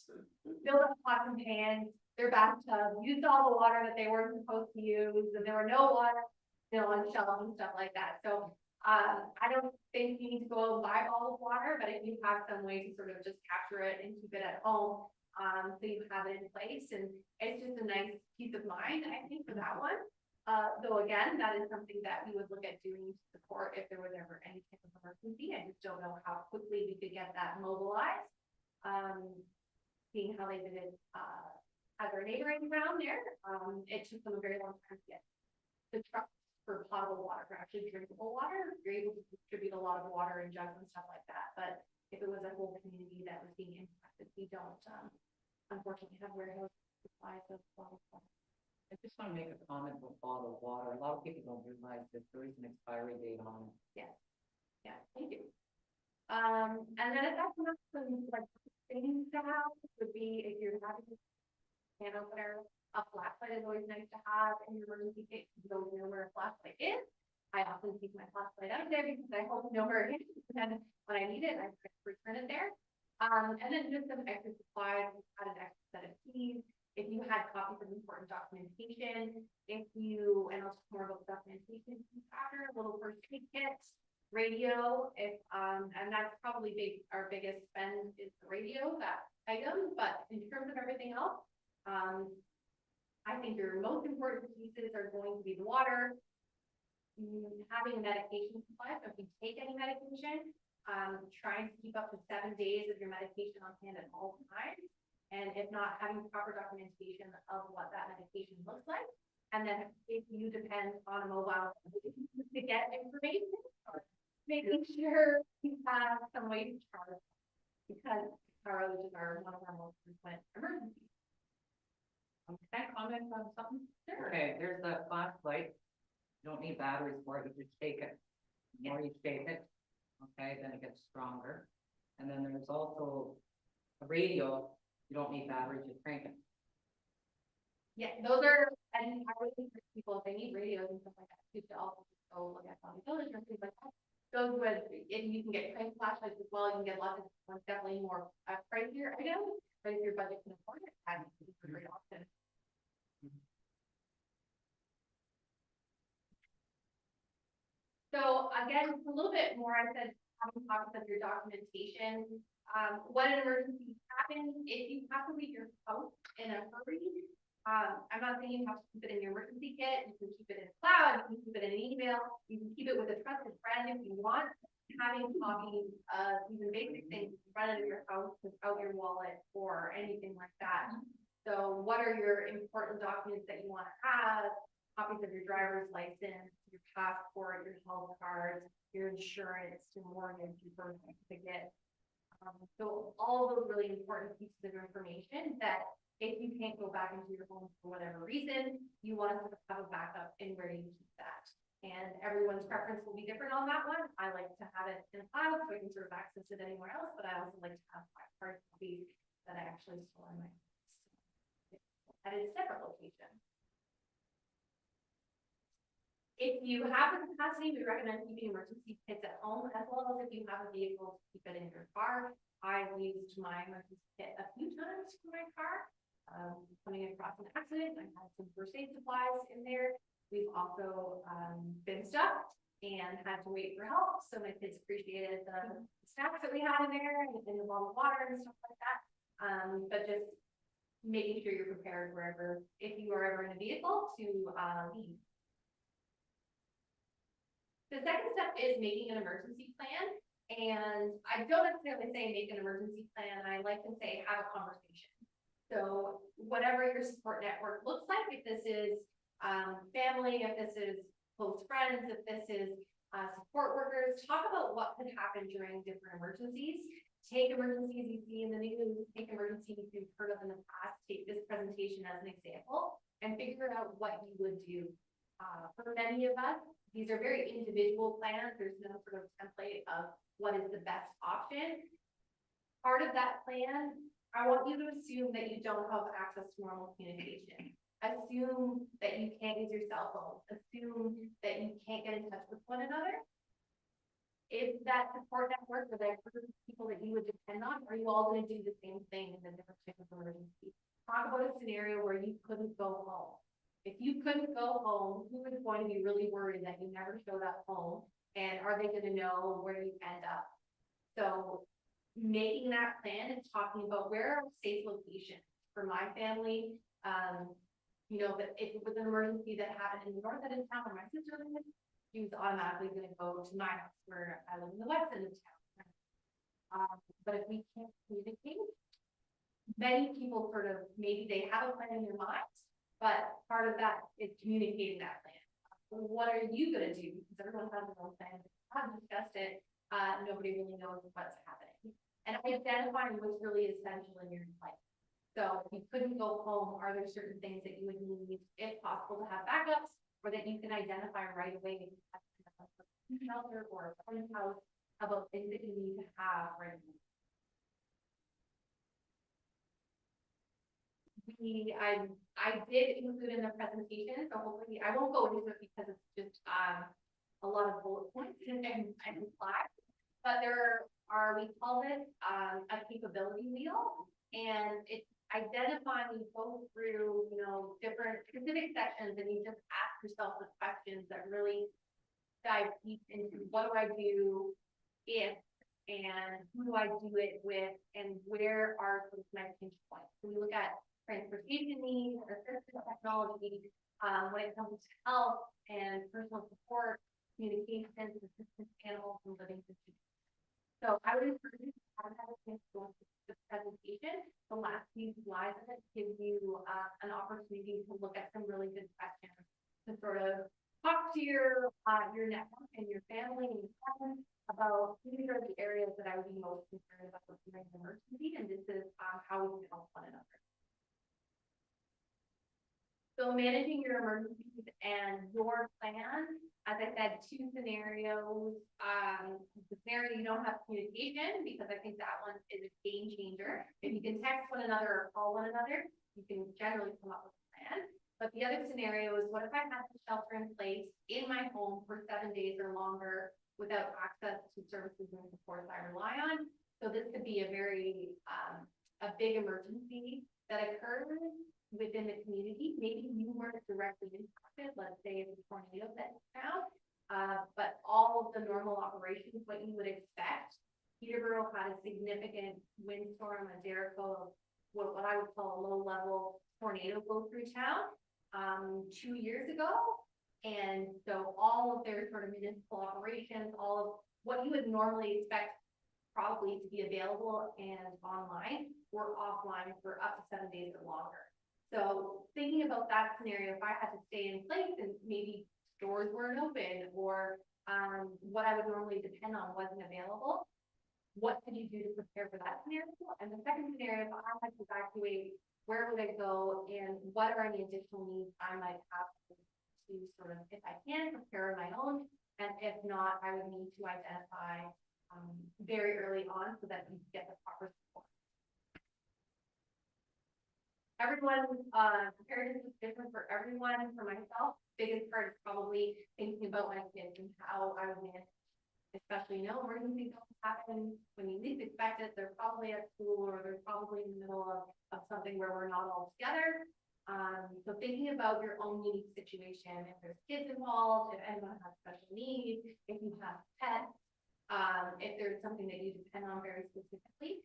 filled up pots and pans, their bathtub, used all the water that they weren't supposed to use, and there were no water, you know, on shelves and stuff like that. So I don't think you need to go out and buy bottled water, but if you have some way to sort of just capture it and keep it at home, so you have it in place, and it's just a nice peace of mind, I think, for that one. Though again, that is something that we would look at doing to support if there was ever any type of emergency. I just don't know how quickly we could get that mobilized. Seeing how they did it at their neighboring town there, it took them a very long time to get the trucks for potable water, for actually drinkable water. You're able to distribute a lot of water in jugs and stuff like that. But if it was a whole community that was being impacted, we don't unfortunately have warehouse supplies of bottled water. I just want to make a comment about bottled water. A lot of people don't realize that there is an expiry date on it. Yeah, thank you. And then if that's not some like things to have, would be if you're having a can opener, a flashlight is always nice to have in your emergency kit. You don't know where a flashlight is. I often keep my flashlight out there because I hope to know where it is, and when I need it, I return it there. And then just some extra supplies, add an extra set of keys. If you had copies of important documentation, if you, and I'll talk more about documentation after, a little first aid kit, radio, if, and that's probably our biggest spend is the radio, that item, but in terms of everything else, I think your most important pieces are going to be the water, having a medication supply, so if you take any medication, trying to keep up to 7 days of your medication on hand at all times. And if not, having proper documentation of what that medication looks like. And then if you depend on a mobile to get information, making sure you have some way to charge, because Tara, which is one of our most frequent emergencies. Can I comment on something? Sure. Okay, there's that flashlight. You don't need batteries for it, you just shake it. The more you shake it, okay, then it gets stronger. And then there's also a radio. You don't need batteries, you crank it. Yeah, those are, and I would think for people, if they need radios and stuff like that, you should also go look at Valley Village or things like that. Those would, and you can get crank flashlights as well, you can get lots of ones, definitely more pricier items, but if your budget can afford it, that's a great option. So again, a little bit more, I said, having copies of your documentation. When an emergency happens, if you have to leave your house in a hurry, I'm not saying you have to keep it in your emergency kit, you can keep it in a cloud, you can keep it in an email, you can keep it with a trusted friend if you want. Having copies of even basic things run out of your house without your wallet or anything like that. So what are your important documents that you want to have? copies of your driver's license, your passport, your health cards, your insurance, your mortgage, your birth certificate. So all those really important pieces of information that if you can't go back into your home for whatever reason, you want to have a backup in where you keep that. And everyone's preference will be different on that one. I like to have it in a file so I can sort of access it anywhere else, but I also like to have my hard copy that I actually store in my house at a separate location. If you have the capacity, we recommend keeping emergency kits at home as well as if you have a vehicle, to keep it in your car. I've used my emergency kit a few times for my car. Coming across an accident, I had some first aid supplies in there. We've also been stuck and had to wait for help. So my kids appreciated the snacks that we had in there and the bottled water and stuff like that. But just making sure you're prepared wherever, if you are ever in a vehicle, to leave. The second step is making an emergency plan. And I don't necessarily say make an emergency plan. I like to say have a conversation. So whatever your support network looks like, if this is family, if this is close friends, if this is support workers, talk about what could happen during different emergencies. Take emergencies you see in the news, take emergencies you've heard of in the past, take this presentation as an example, and figure out what you would do. For many of us, these are very individual plans. There's no sort of template of what is the best option. Part of that plan, I want you to assume that you don't have access to normal communication. Assume that you can't use your cell phone. Assume that you can't get in touch with one another. Is that support network or that group of people that you would depend on? Are you all going to do the same thing in the different type of emergency? Talk about a scenario where you couldn't go home. If you couldn't go home, who is going to be really worried that you never showed up home? And are they going to know where you end up? So making that plan and talking about where are safe locations for my family. You know, that if it was an emergency that happened in the north end of town where my sister lived, she was automatically going to go to my house where I live in the west end of town. But if we can't communicate, many people sort of, maybe they have a plan in their mind, but part of that is communicating that plan. What are you going to do? Because everyone has their own plan. I haven't discussed it. Nobody really knows what's happening. And identifying what's really essential in your life. So if you couldn't go home, are there certain things that you would need, if possible, to have backups, or that you can identify right away, shelter or a friend's house, about things that you need to have right now? I did include in the presentation, so hopefully I won't go into it because it's just a lot of bullet points and slides. But there are, we call this a capability wheel, and it's identifying, you go through, you know, different specific sections, and you just ask yourself the questions that really dive deep into what do I do if, and who do I do it with, and where are some of my pinch points. So we look at transportation needs, assistive technology, when it comes to health and personal support, communication, assistance, animals, and living systems. So I would encourage you to have a chance to go through the presentation. The last few slides of it give you an opportunity to look at some really good questions to sort of talk to your network and your family and your friends about these are the areas that I would be most concerned about during an emergency, and this is how we can help one another. So managing your emergencies and your plan, as I said, two scenarios. The scenario you don't have communication, because I think that one is a game changer. If you can text one another or call one another, you can generally come up with a plan. But the other scenario is, what if I had to shelter in place in my home for 7 days or longer without access to services and supports I rely on? So this could be a very, a big emergency that occurs within the community. Maybe you weren't directly impacted, let's say it's a tornado that down, but all of the normal operations, what you would expect. Peterborough had a significant windstorm, a Jericho, what I would call a low-level tornado go through town 2 years ago. And so all of their sort of municipal operations, all of what you would normally expect probably to be available and online were offline for up to 7 days or longer. So thinking about that scenario, if I had to stay in place and maybe stores weren't open or what I would normally depend on wasn't available, what could you do to prepare for that scenario? And the second scenario, if I had to evacuate, where would I go and what are any additional needs I might have to sort of, if I can, prepare on my own, and if not, I would need to identify very early on so that you get the proper support. Everyone's preparedness is different for everyone. For myself, biggest part is probably thinking about my kids and how I would manage, especially emergencies don't happen when you least expect it. They're probably at school or they're probably in the middle of something where we're not all together. So thinking about your own unique situation, if there's kids involved, if anyone has special needs, if you have pets, if there's something that you depend on very specifically,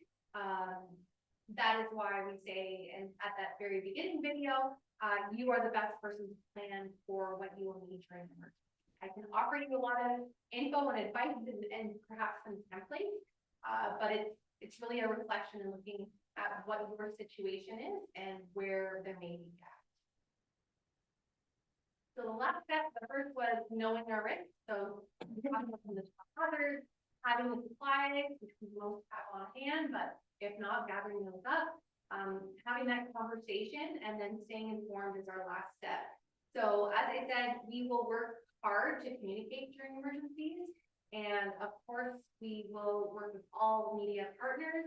that is why we say, and at that very beginning video, you are the best person to plan for what you will need during the emergency. I can offer you a lot of info and advice and perhaps some templates, but it's really a reflection and looking at what your situation is and where there may be gaps. So the last step, the first was knowing our risks. So talking from the top others, having the supplies, which we most have on hand, but if not, gathering those up, having that conversation and then staying informed is our last step. So as I said, we will work hard to communicate during emergencies. And of course, we will work with all media partners.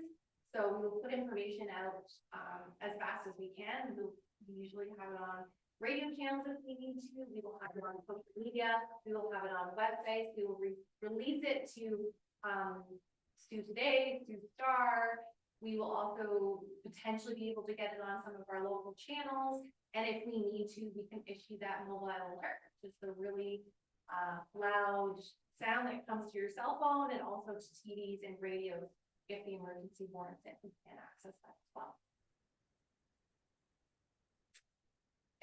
So we will put information out as fast as we can. We usually have it on radio channels if we need to. We will have it on social media. We will have it on websites. We will release it to Stu Today, Stu Star. We will also potentially be able to get it on some of our local channels. And if we need to, we can issue that mobile alert, which is the really loud sound that comes to your cell phone and also to TVs and radios if the emergency warrants it. We can access that as well.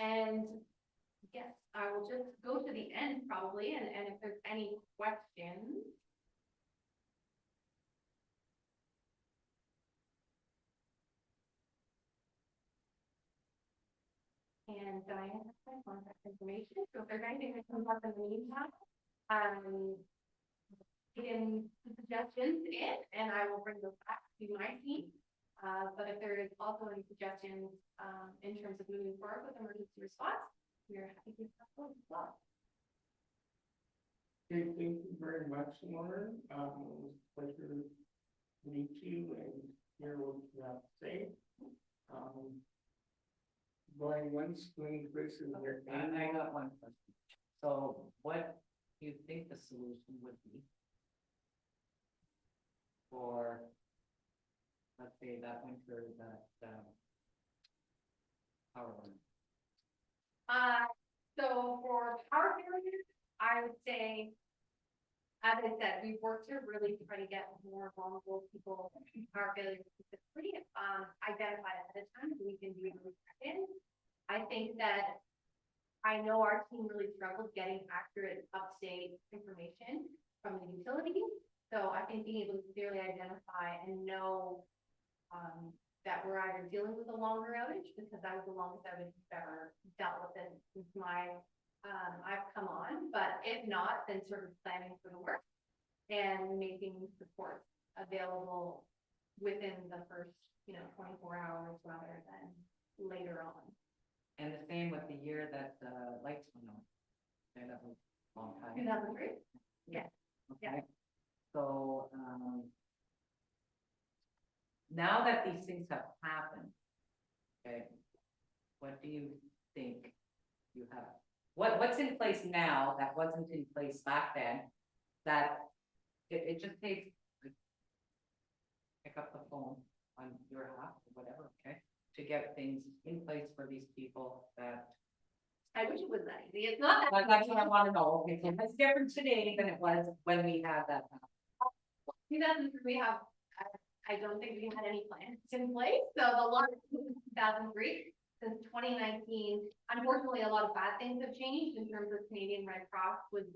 And yes, I will just go to the end probably, and if there's any questions. And Diane has my contact information, so if there's anything that comes up in the meantime, you can put suggestions in, and I will bring those back to my team. But if there is also any suggestions in terms of moving forward with emergency response, we are happy to discuss those as well. Okay, thank you very much, Lauren. It was a pleasure to meet you and hear what you have to say. Going once, going twice, and there. I got one question. So what do you think the solution would be for, let's say, that winter, that power line? So for power failures, I would say, as I said, we've worked to really try to get more vulnerable people power failures specifically identified ahead of time so we can do it in. I think that I know our team really struggled getting accurate, up-to-date information from the utilities. So I think being able to clearly identify and know that we're either dealing with a longer outage, because that was the longest outage we've ever dealt with it since I've come on, but if not, then sort of planning for the worst and making support available within the first, 24 hours rather than later on. And the same with the year that lights went on. And that was a long time. 2003? Yeah. Okay. So now that these things have happened, okay, what do you think you have? What's in place now that wasn't in place back then? That it just takes, like, pick up the phone on your half or whatever, okay, to get things in place for these people that. I wish it was that easy. It's not that. That's what I want to know. Okay, so it's different today than it was when we had that. 2003, we have, I don't think we had any plans in place. So the law in 2003, since 2019, unfortunately, a lot of bad things have changed in terms of Canadian Red Cross was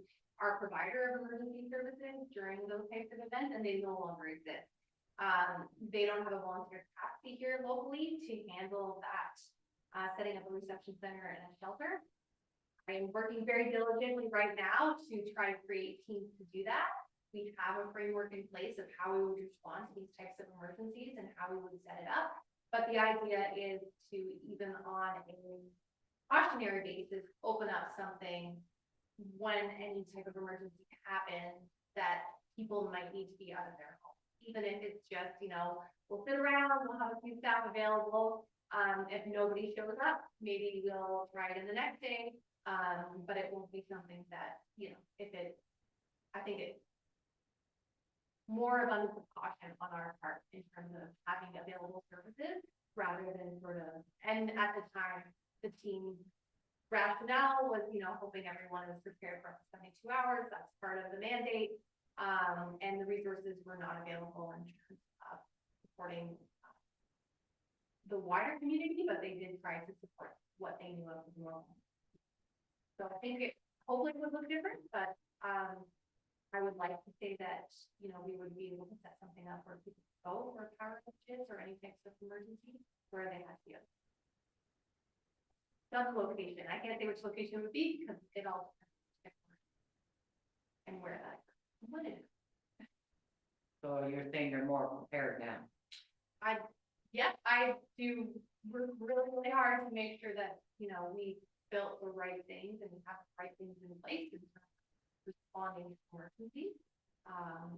our provider of emergency services during those types of events, and they no longer exist. They don't have a volunteer capacity here locally to handle that setting up a reception center and a shelter. I am working very diligently right now to try to create teams to do that. We have a framework in place of how we would respond to these types of emergencies and how we would set it up. But the idea is to, even on a cautionary basis, open up something when any type of emergency happens that people might need to be out of their home. Even if it's just, we'll sit around, we'll have a few staff available. If nobody shows up, maybe we'll try it in the next day. But it won't be something that, I think it's more of a precaution on our part in terms of having available services rather than and at the time, the team rationale was, hoping everyone was prepared for 72 hours. That's part of the mandate. And the resources were not available in terms of supporting the wider community, but they did try to support what they knew of the normal. So I think it hopefully would look different, but I would like to say that, we would be able to set something up where people go for power outages or any types of emergency where they had to go. Some location, I can't say which location it would be because it all depends and where that, what is. So you're saying you're more prepared now? I do work really hard to make sure that, we built the right things and we have the right things in place in terms of responding to emergencies.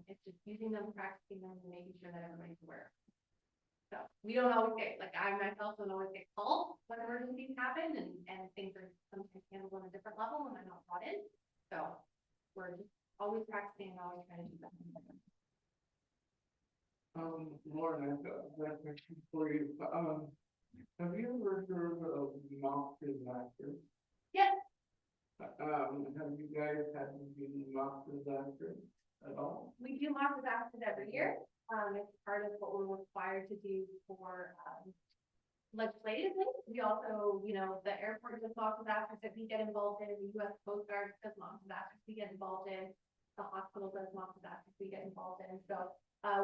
It's just using them, practicing them, and making sure that everybody's aware. So we don't always get, I myself don't always get called when emergencies happen and things are sometimes handled on a different level and I'm not brought in. So we're just always practicing and always trying to do that. Lauren, I've got that question for you. Have you ever heard of mock disaster? Yes. Have you guys had any mock disaster at all? We do mock disasters every year. It's part of what we're required to do for legislatively. We also, the airport does mock disasters that we get involved in. The U.S. Coast Guard does mock disasters we get involved in. The hospital does mock disasters we get involved in. So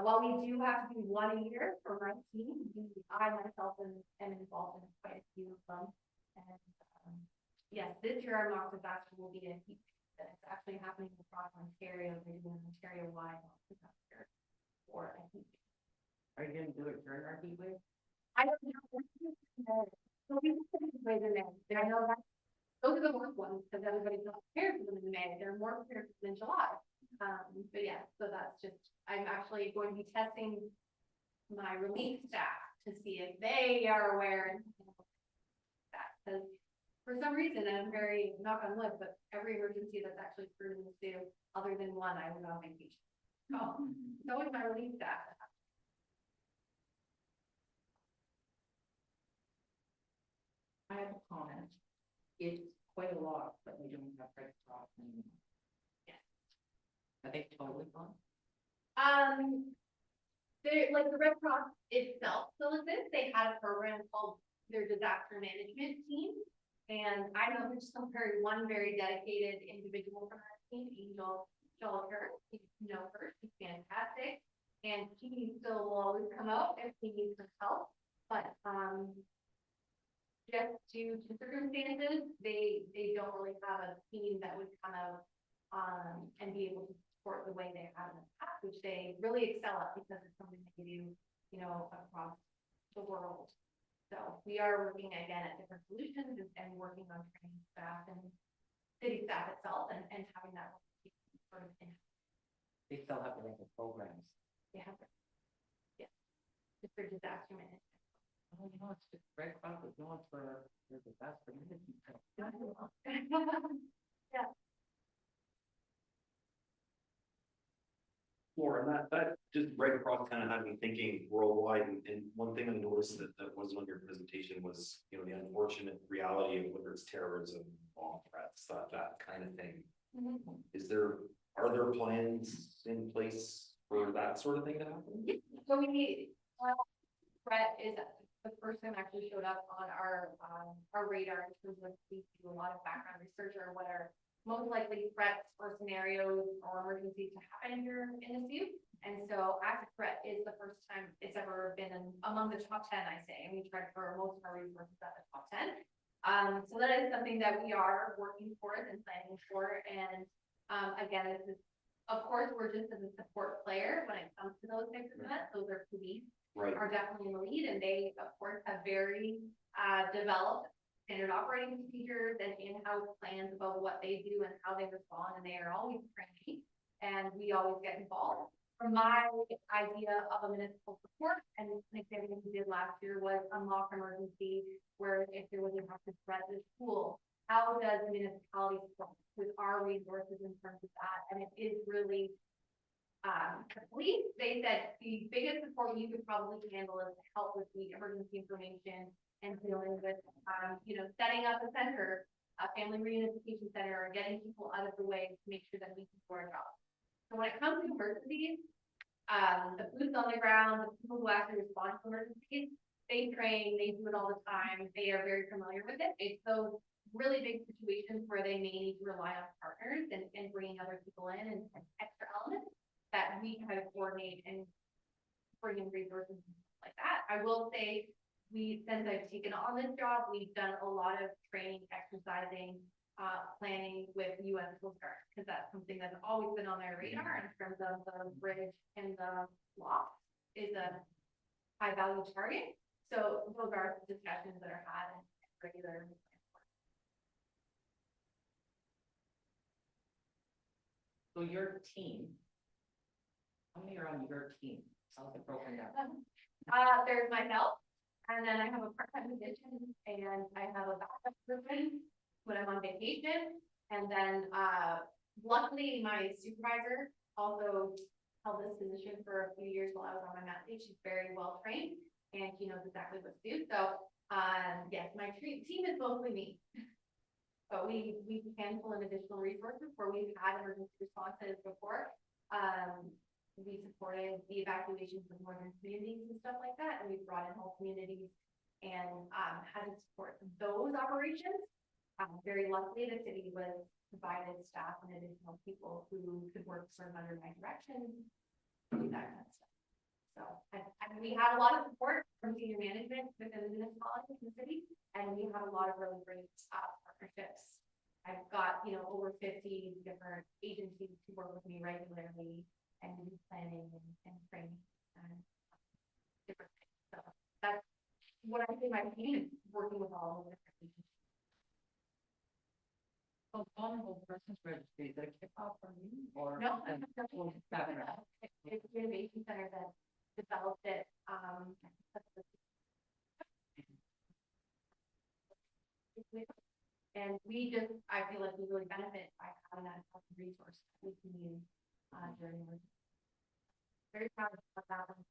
while we do have to do one a year for my team, I myself am involved in quite a few of them. And yes, this year our mock disaster will be in heat. It's actually happening across Ontario. They're doing Ontario-wide mock disaster for a heat. Are you gonna do it during our heat wave? I don't know. So we just put it in May. I know that those are the worst ones because everybody's not prepared for them in May. They're more prepared for them in July. But yeah, so that's just, I'm actually going to be testing my relief staff to see if they are aware and that, because for some reason, I'm very knock on wood, but every emergency that's actually proven to do, other than one, I was on vacation. So is my relief staff. I have a comment. It's quite a lot, but we don't have Red Cross anymore. Yes. Are they totally gone? They like the Red Cross itself still exists. They had a program called their disaster management team. And I know there's one very dedicated individual from our team, Angel Joliker. You know her, she's fantastic. And she still will always come out if he needs some help. But just due to circumstances, they don't really have a team that would come out and be able to support the way they have in the past, which they really excel at because it's something they do, across the world. So we are working again at different solutions and working on training staff and city staff itself and having that sort of thing. They still have the regular programs. They have, yeah, just for disaster management. Oh, it's just Red Cross is going for their disaster management. Yeah. Laura, that just right across kind of had me thinking worldwide, and one thing I noticed that was on your presentation was, the unfortunate reality of whether it's terrorism, bomb threats, that kind of thing. Are there plans in place for that sort of thing to happen? So threat is the first time actually showed up on our radar in terms of we do a lot of background research or what our most likely threats or scenarios or emergencies to happen in your industry. And so active threat is the first time it's ever been among the top 10, I say, and we tried for most of our resources at the top 10. So that is something that we are working towards and planning for. And again, this is, of course, we're just as a support player when it comes to those types of events. Those are police Right. are definitely in the lead, and they, of course, have very developed standard operating procedures and in-house plans about what they do and how they respond, and they are always training, and we always get involved. From my idea of a municipal support, and an example we did last year was unlock emergency, where if there was an active threat to the school, how does the municipality support with our resources in terms of that? And it is really the police, they said the biggest support you could probably handle is to help with the emergency information and dealing with, setting up a center, a family reunification center, or getting people out of the way to make sure that we can do our job. So when it comes to emergencies, the boots on the ground, the people who actually respond to emergencies, they train, they do it all the time, they are very familiar with it. It's those really big situations where they may need to rely on partners and bringing other people in and extra elements that we kind of coordinate and bring in resources and stuff like that. I will say, since I've taken on this job, we've done a lot of training, exercising, planning with US Coast Guard, because that's something that's always been on their radar in terms of the bridge and the lock is a high value target. So those are discussions that are had and regular. So your team. How many are on your team? How's it broken down? There's myself, and then I have a part-time position, and I have a backup person when I'm on vacation. And then, luckily, my supervisor also held this position for a few years while I was on my mat leave. She's very well trained, and she knows exactly what to do. So, yes, my team is mostly me. But we can pull in additional resources where we've had emergency responses before. We supported the evacuations of northern communities and stuff like that, and we brought in whole communities and had to support those operations. Very luckily, the city was provided staff and additional people who could work sort of under my direction, do that kind of stuff. So, and we had a lot of support from senior management within the municipality and the city, and we had a lot of really great partnerships. I've got, over 50 different agencies who work with me regularly and do planning and training and different things. So that's what I think my team is working with all of the different agencies. So vulnerable persons registry, is that a kickoff from you or? No, It's the innovation center that developed it. And I feel like we really benefit by having that resource that we can use during emergency. Very proud of that one.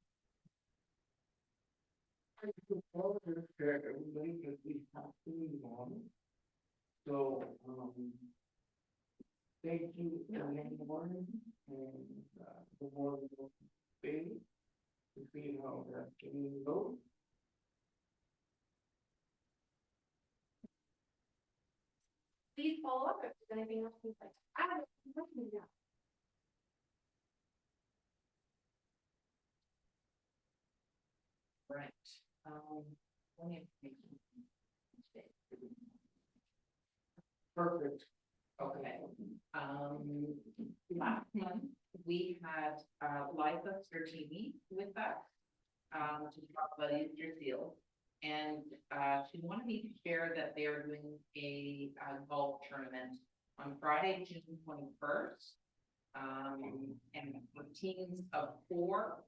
I look forward to everybody that we have to move on. So, thank you everyone, and the board will be to see how that's getting vote. Please follow up if there's anything else you'd like to add. Right. Let me make Perfect. Okay. Last month, we had, Liza Sertini with us, to talk about Easter Seal. And, she wanted me to share that they are doing a golf tournament on Friday, June 21st. And for teams of 4.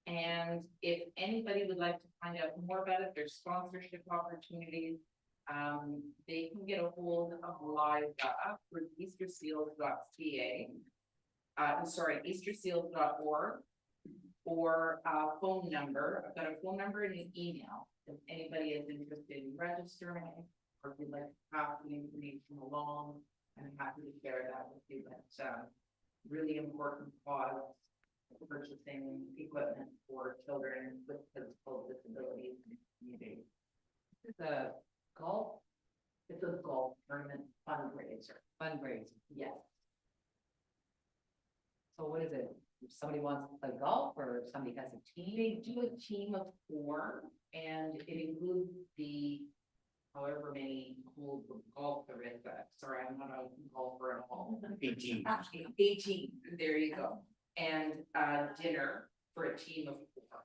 And if anybody would like to find out more about it, there's sponsorship opportunities. They can get a hold of Liza for easterseals.ca. Easterseals.org, or phone number. I've got a phone number and an email. If anybody is interested in registering, or if you'd like to pass the information along, I'm happy to share that with you. But really important cause, purchasing equipment for children with physical disabilities in the community. This is it's a golf tournament fundraiser. fundraiser. Yes. So what is it? If somebody wants to play golf or if somebody has a team? They do a team of 4 and it includes the however many holes of golf there is. Sorry, I'm not a golfer at all. 18. 18, there you go. And dinner for a team of 4.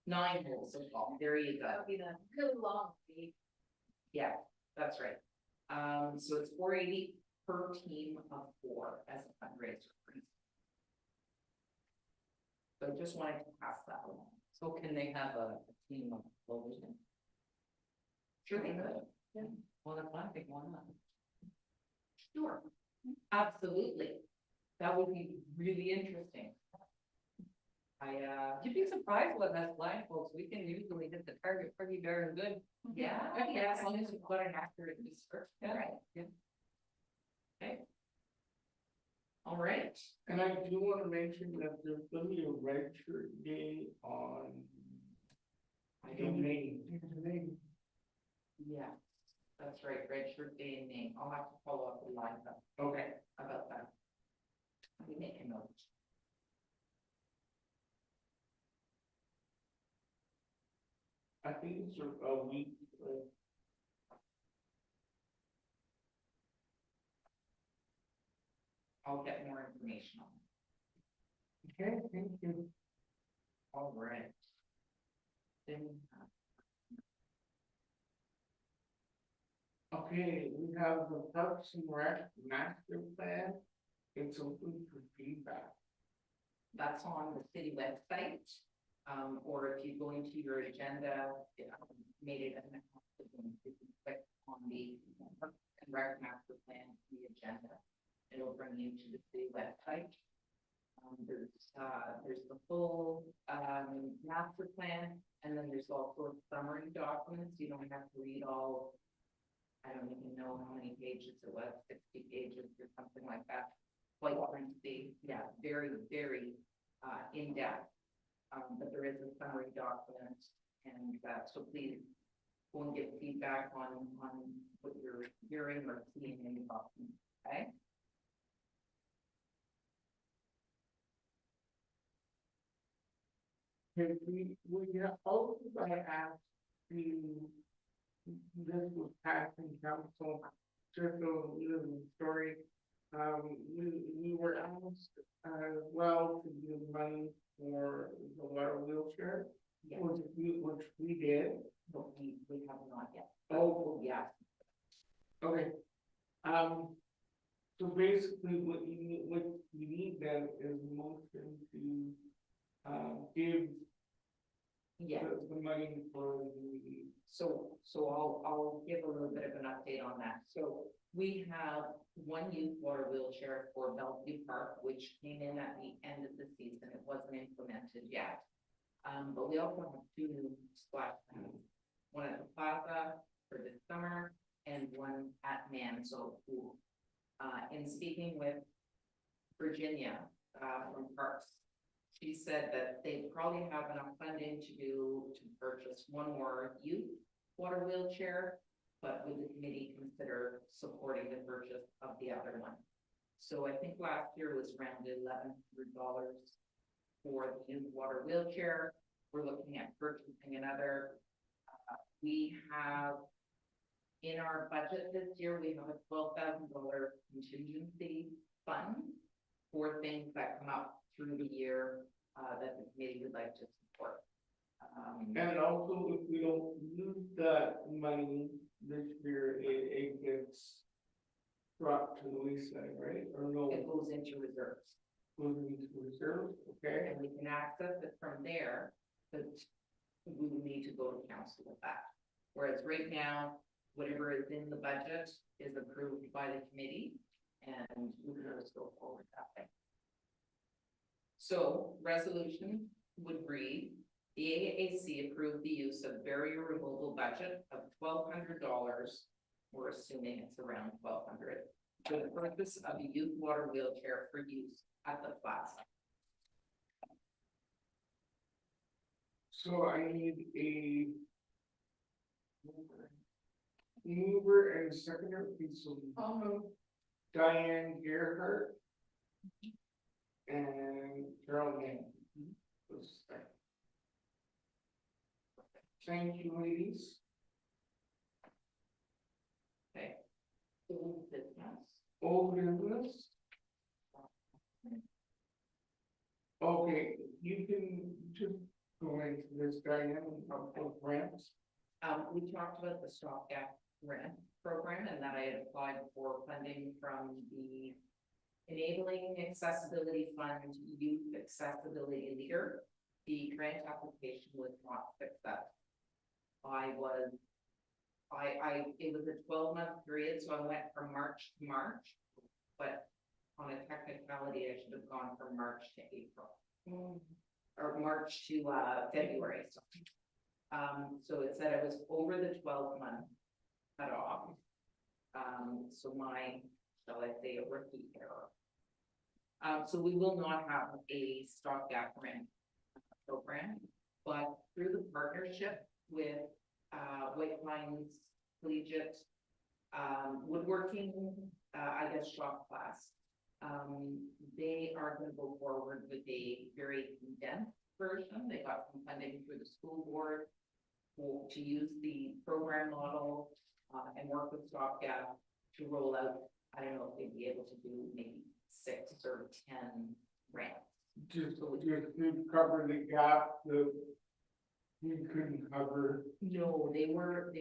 9 holes of golf, there you That go. would be the really long week. Yeah, that's right. So it's $480 per team of 4 as a fundraiser. So I just wanted to pass that along. So can they have a team of television? Sure they could. Yeah. Well, that's one thing, why not? Sure. Absolutely. That would be really interesting. You'd be surprised what us blind folks, we can usually hit the target pretty darn good. Yeah, as long as you've got an accurate description, Yeah. right? Yeah. Okay. All right. And I do wanna mention that there's gonna be a red shirt day on. I don't May. Yeah, that's right, red shirt day in May. I'll have to follow up with Liza Okay, about that. Let me make a note. I think it's a week, I'll get more information on okay, thank you. it. All right. Then, Okay, we have the Parks and Rec master plan. It's open for feedback. that's on the city website. Or if you go into your agenda, made it an you can click on the Parks and Rec master plan, the agenda. It'll bring you to the city website. There's the full, master plan, and then there's also summary documents. You don't have to read all. I don't even know how many pages it was, 60 pages or something like that. Quite lengthy, yeah, very, very, in-depth. But there is a summary document, and, so please go and give feedback on what you're hearing or seeing in the document, okay? Okay, we have also got asked the, this was passed in council, just a little story. We were asked, well, to give money for the water wheelchair, Yeah, which we did. but we have not yet. Oh, Yeah, okay. So basically what you need then is a motion to, give yeah. the money for the. So I'll give a little bit of an update on that. So we have one youth water wheelchair for Bellevue Park, which came in at the end of the season. It wasn't implemented yet. But we also have 2 new splash pads, one at the plaza for this summer and one at Manzo Pool. In speaking with Virginia, from Parks, she said that they probably have enough funding to purchase one more youth water wheelchair, but would the committee consider supporting the purchase of the other one? So I think last year was around $1,100 for the youth water wheelchair. We're looking at purchasing another. We have in our budget this year, we have a $12,000 contingency fund for things that come up through the year that the committee would like to support. And also, if we don't use that money this year, it gets dropped to the wayside, right? Or no, It goes into reserves, goes into reserve, okay? and we can access it from there, but we will need to go to council with that. Whereas right now, whatever is in the budget is approved by the committee, and we can just go forward that way. So resolution would read, the AAC approved the use of barrier removal budget of $1,200. We're assuming it's around 1,200 for the purpose of a youth water wheelchair for use at the plaza. So I need a. mover and seconder, please. Diane Gerhart. And Carol Mann. Was second. Thank you, ladies. Okay. Old business. Old business. Okay, you can just go into this, Diane, of grants. We talked about the stopgap grant program and that I had applied for funding from the Enabling Accessibility Fund Youth Accessibility Leader. The grant application was not successful. It was a 12-month period, so I went from March to March, but on a technicality, I should have gone from March to April. Or March to February, sorry. So it said I was over the 12-month cutoff. So my, shall I say, a rookie error. So we will not have a stopgap grant program, but through the partnership with White Pines Collegiate Woodworking, I guess shop class, they are going to go forward with a very condensed version. They got some funding through the school board to use the program model and work with stopgap to roll out. I don't know if they'd be able to do maybe 6 or 10 grants. Just to cover the gap that you couldn't cover. No, they were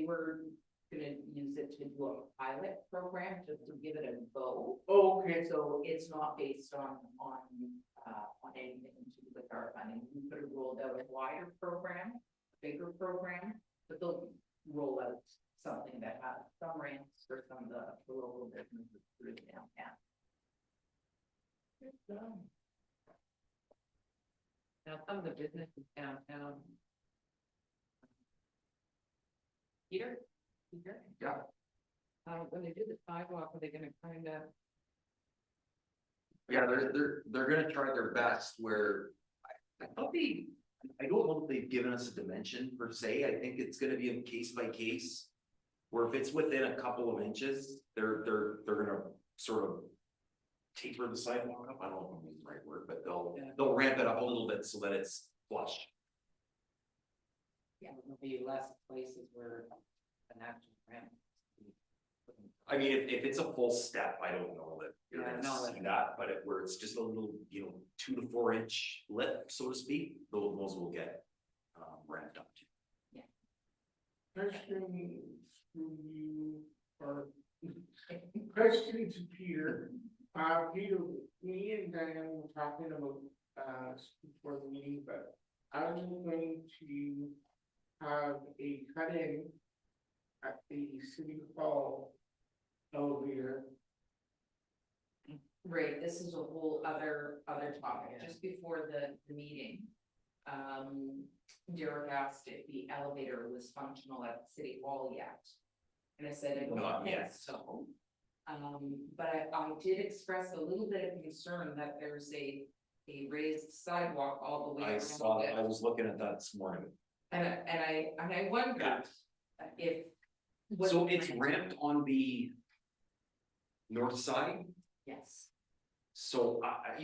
gonna use it to do a pilot program, just to give it a go. Okay, So it's not based on anything to do with our funding. We could have rolled out a wider program, bigger program, but they'll roll out something that has some ramps for some of the local businesses through the downtown. Now, some of the businesses downtown. Peter? Yeah. When they do the sidewalk, are they gonna kind of? Yeah, they're gonna try their best where I thought I don't know if they've given us a dimension per se. I think it's gonna be a case by case. Where if it's within a couple of inches, they're gonna sort of taper the sidewalk up. I don't know if I'm using the right word, but they'll ramp it up a little bit so that it's flush. Yeah, there'll be less places where an actual ramp. I mean, if it's a full step, I don't know that you're Yeah, gonna no, see that, but where it's just a little, 2 to 4 inch lip, so to speak, those will get ramped up to. question to you, or question to Peter. Peter, me and Diane were talking about, before the meeting, but I was going to have a cut-in at the city hall elevator. Right, this is a whole other topic, just before the meeting. Derek asked if the elevator was functional at City Hall yet. And I said, I Not don't think yet. so. But I did express a little bit of concern that there's a raised sidewalk all the way I around saw, it. I was looking at that this morning. And I wondered if. what So the it's plans ramped were. on the north side, Yes, so I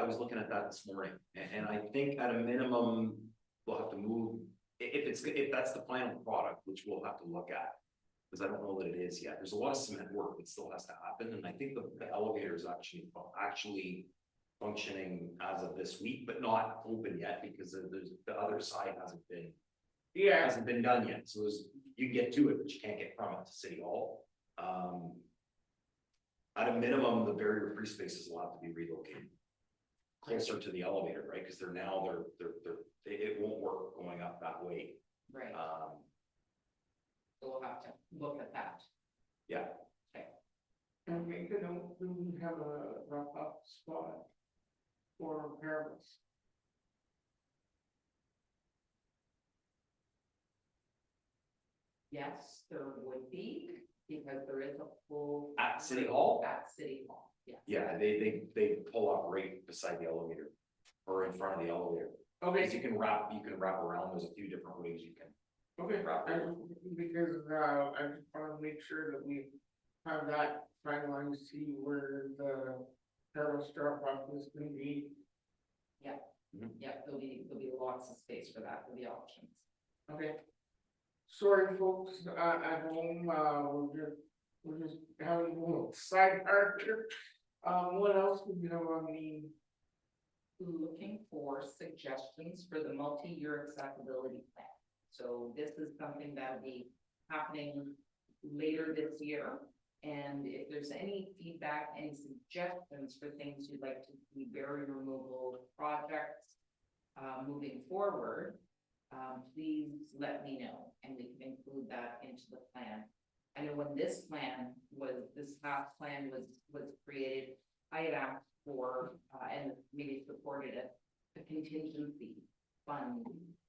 was looking at that this morning, and I think at a minimum, we'll have to move. If that's the final product, which we'll have to look at, because I don't know that it is yet, there's a lot of cement work that still has to happen, and I think the elevator is actually functioning as of this week, but not open yet, because the other side hasn't been done yet, so you can get to it, but you can't get from it to City Hall. At a minimum, the barrier-free spaces will have to be relocated closer to the elevator, right? Because it won't work going up that way. right, so we'll have to look at that. Yeah, And make a note, do we have a drop-off spot for parables? Yes, there would be, because there is a full. At City Hall? At City Hall, yeah. yeah, they pull up right beside the elevator or in front of the elevator. Because Okay, you can wrap around, there's a few different ways you can Okay, because, I just wanna make sure that we have that finalized, see where the Carol's drop off is gonna be. Yeah, there'll be lots of space for that, for the options. Okay. Sorry, folks, at home, we're just having a little sidebar here. What else would you have on the, Looking for suggestions for the multi-year accessibility plan. So this is something that'll be happening later this year. And if there's any feedback, any suggestions for things you'd like to see, barrier removal projects, moving forward, please let me know, and we can include that into the plan. I know when this past plan was created, I had asked for, and the committee supported it, a contingency fund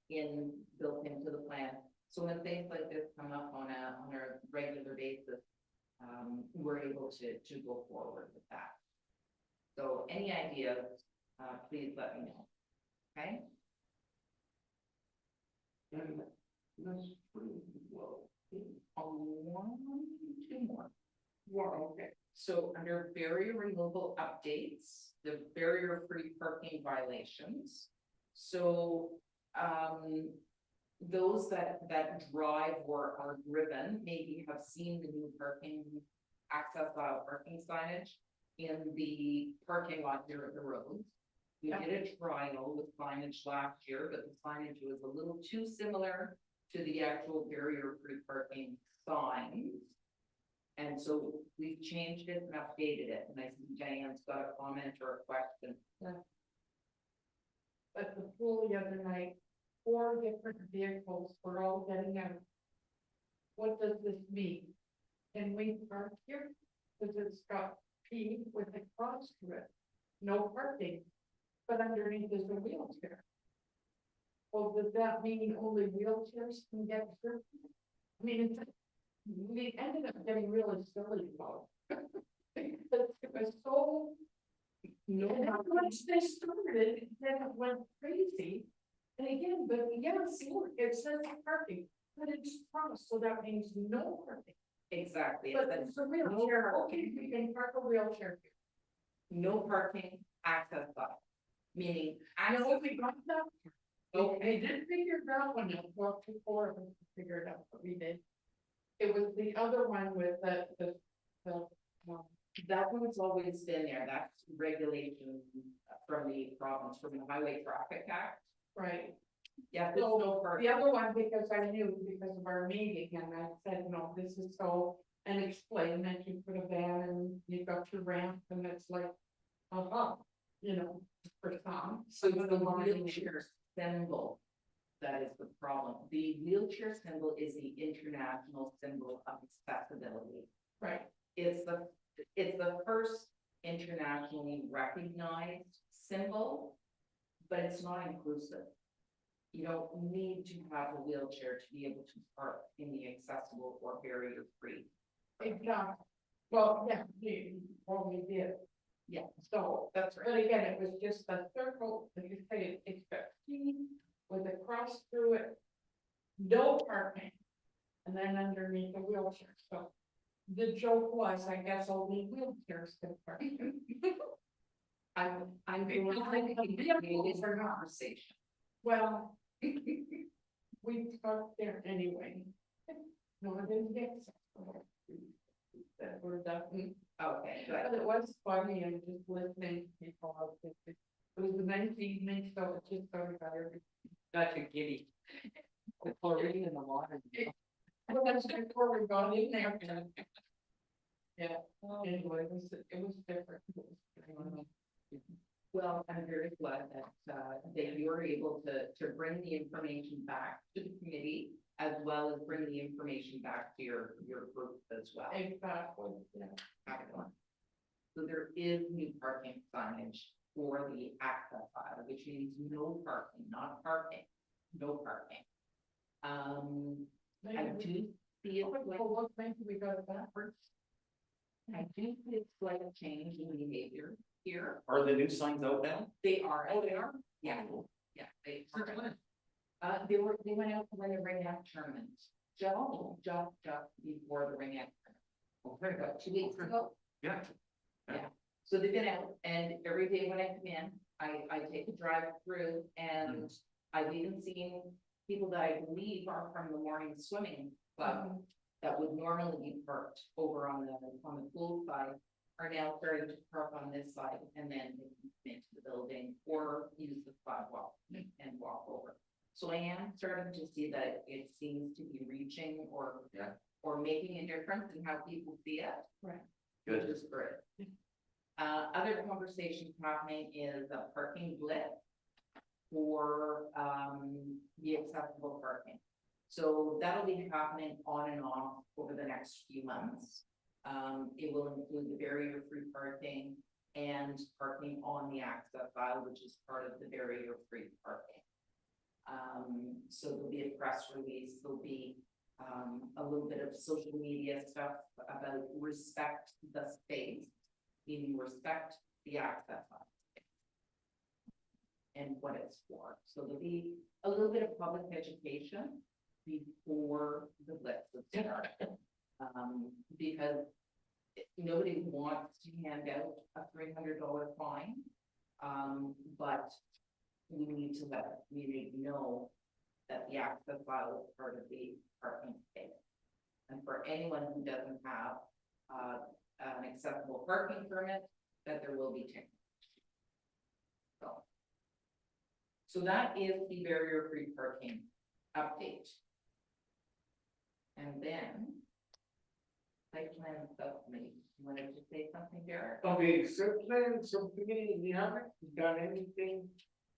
built into the plan. So when things like this come up on a regular basis, we're able to go forward with that. So any ideas, please let me know, okay? and that's pretty well. Two more. Well, okay. So under barrier removal updates, the barrier-free parking violations. So, those that drive or are driven maybe have seen the new access parking signage in the parking lot here at the road. We did a trial with signage last year, but the signage was a little too similar to the actual barrier-free parking signs. And so we've changed it and updated it, and I see Diane's got a comment or a question. At the pool the other night, 4 different vehicles were all getting out. What does this mean? Can we park here? Because it's got P with a cross to it, no parking, but underneath is a wheelchair. Well, does that mean only wheelchairs can get through? I mean, we ended up getting really silly about it. Because it was so. No, once they started, then it went crazy. And again, but yes, look, it says parking, but it's crossed, so that means no parking. Exactly. But it's a wheelchair, okay, we can park a wheelchair. No parking, access button, meaning I access. know we got that. Okay. They did figure that one out, well, 4 of them figured out what we did. It was the other one with the That one's always been there, that's regulation from the province, from the Highway Traffic Act. right. Yeah, there's So no the parking. other one, because I knew because of our meeting, and I said, no, this is so, and explain that you put a van and you've got your ramp, and it's like, you know, for some. So the wheelchair symbol, that is the problem. The wheelchair symbol is the international symbol of accessibility. Right, It's the first internationally recognized symbol, but it's not inclusive. You don't need to have a wheelchair to be able to park in the accessible or barrier-free. exactly. Well, yeah, we did. Yeah. So, That's right. but again, it was just a circle, like you say, it's got T with a cross through it. No parking. And then underneath the wheelchair, so. The joke was, I guess only wheelchairs can park. I'm Because glad that you the created vehicles are a not. conversation. Well. We parked there anyway. No, I didn't get. That were done. Okay, But good. it was funny and just listening to people. It was a nice evening, so it just started better. Got you giddy. The chlorine in the water. Well, that's before we got in there. Yeah, anyway, it was different. Well, I'm very glad that you were able to bring the information back to the committee, as well as bring the information back to your group as well. Exactly, yeah. Excellent. So there is new parking signage for the access aisle, which means no parking, not parking, no parking. I do see it like, Oh, look, maybe we got it backwards. I do see a slight change in behavior here. Are the new signs out now? They are. Oh, they are? Yeah, yeah, they are. They went out when the ring out tournament, just before the ring out. Okay, About 2 weeks ago. yeah. So they've been out, and every day when I come in, I take a drive through, and I've even seen people that I believe are from the morning swimming club that would normally be parked over on the pool side, are now starting to park on this side, and then they can come into the building or use the sidewalk and walk over. So I am starting to see that it seems to be reaching or making a difference in how people see it. Right. Which is great. Other conversations happening is a parking blitz for, the accessible parking. So that'll be happening on and off over the next few months. It will include the barrier-free parking and parking on the access aisle, which is part of the barrier-free parking. So there'll be a press release, there'll be, a little bit of social media stuff about respect the space, meaning respect the access aisle and what it's for. So there'll be a little bit of public education before the blitz would start. Because nobody wants to hand out a $300 fine. But we need to let the community know that the access aisle is part of the parking space. And for anyone who doesn't have, an accessible parking permit, that there will be tickets. So that is the barrier-free parking update. And then, site plan subcommittee, you wanted to say something, Derek? Okay, subcommittee, we haven't done anything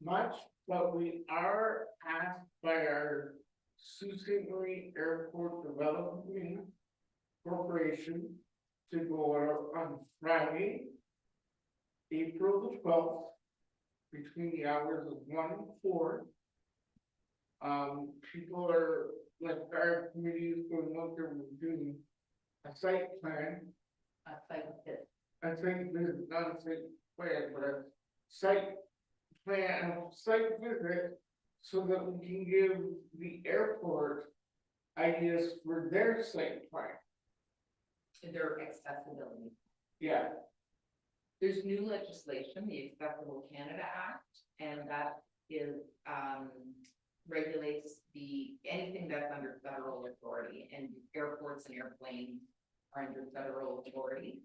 much, but we are asked by our Sault Ste. Marie Airport Development Corporation to go out on Friday, April the 12th, between the hours of 1 and 4. People are, like, our committee is going out there, we're doing a site plan, A site visit. I think this is not a site plan, but a site plan, a site visit, so that we can give the airport ideas for their site plan. Their accessibility. Yeah, There's new legislation, the Accessible Canada Act, and that is, regulates anything that's under federal authority, and airports and airplanes are under federal authority.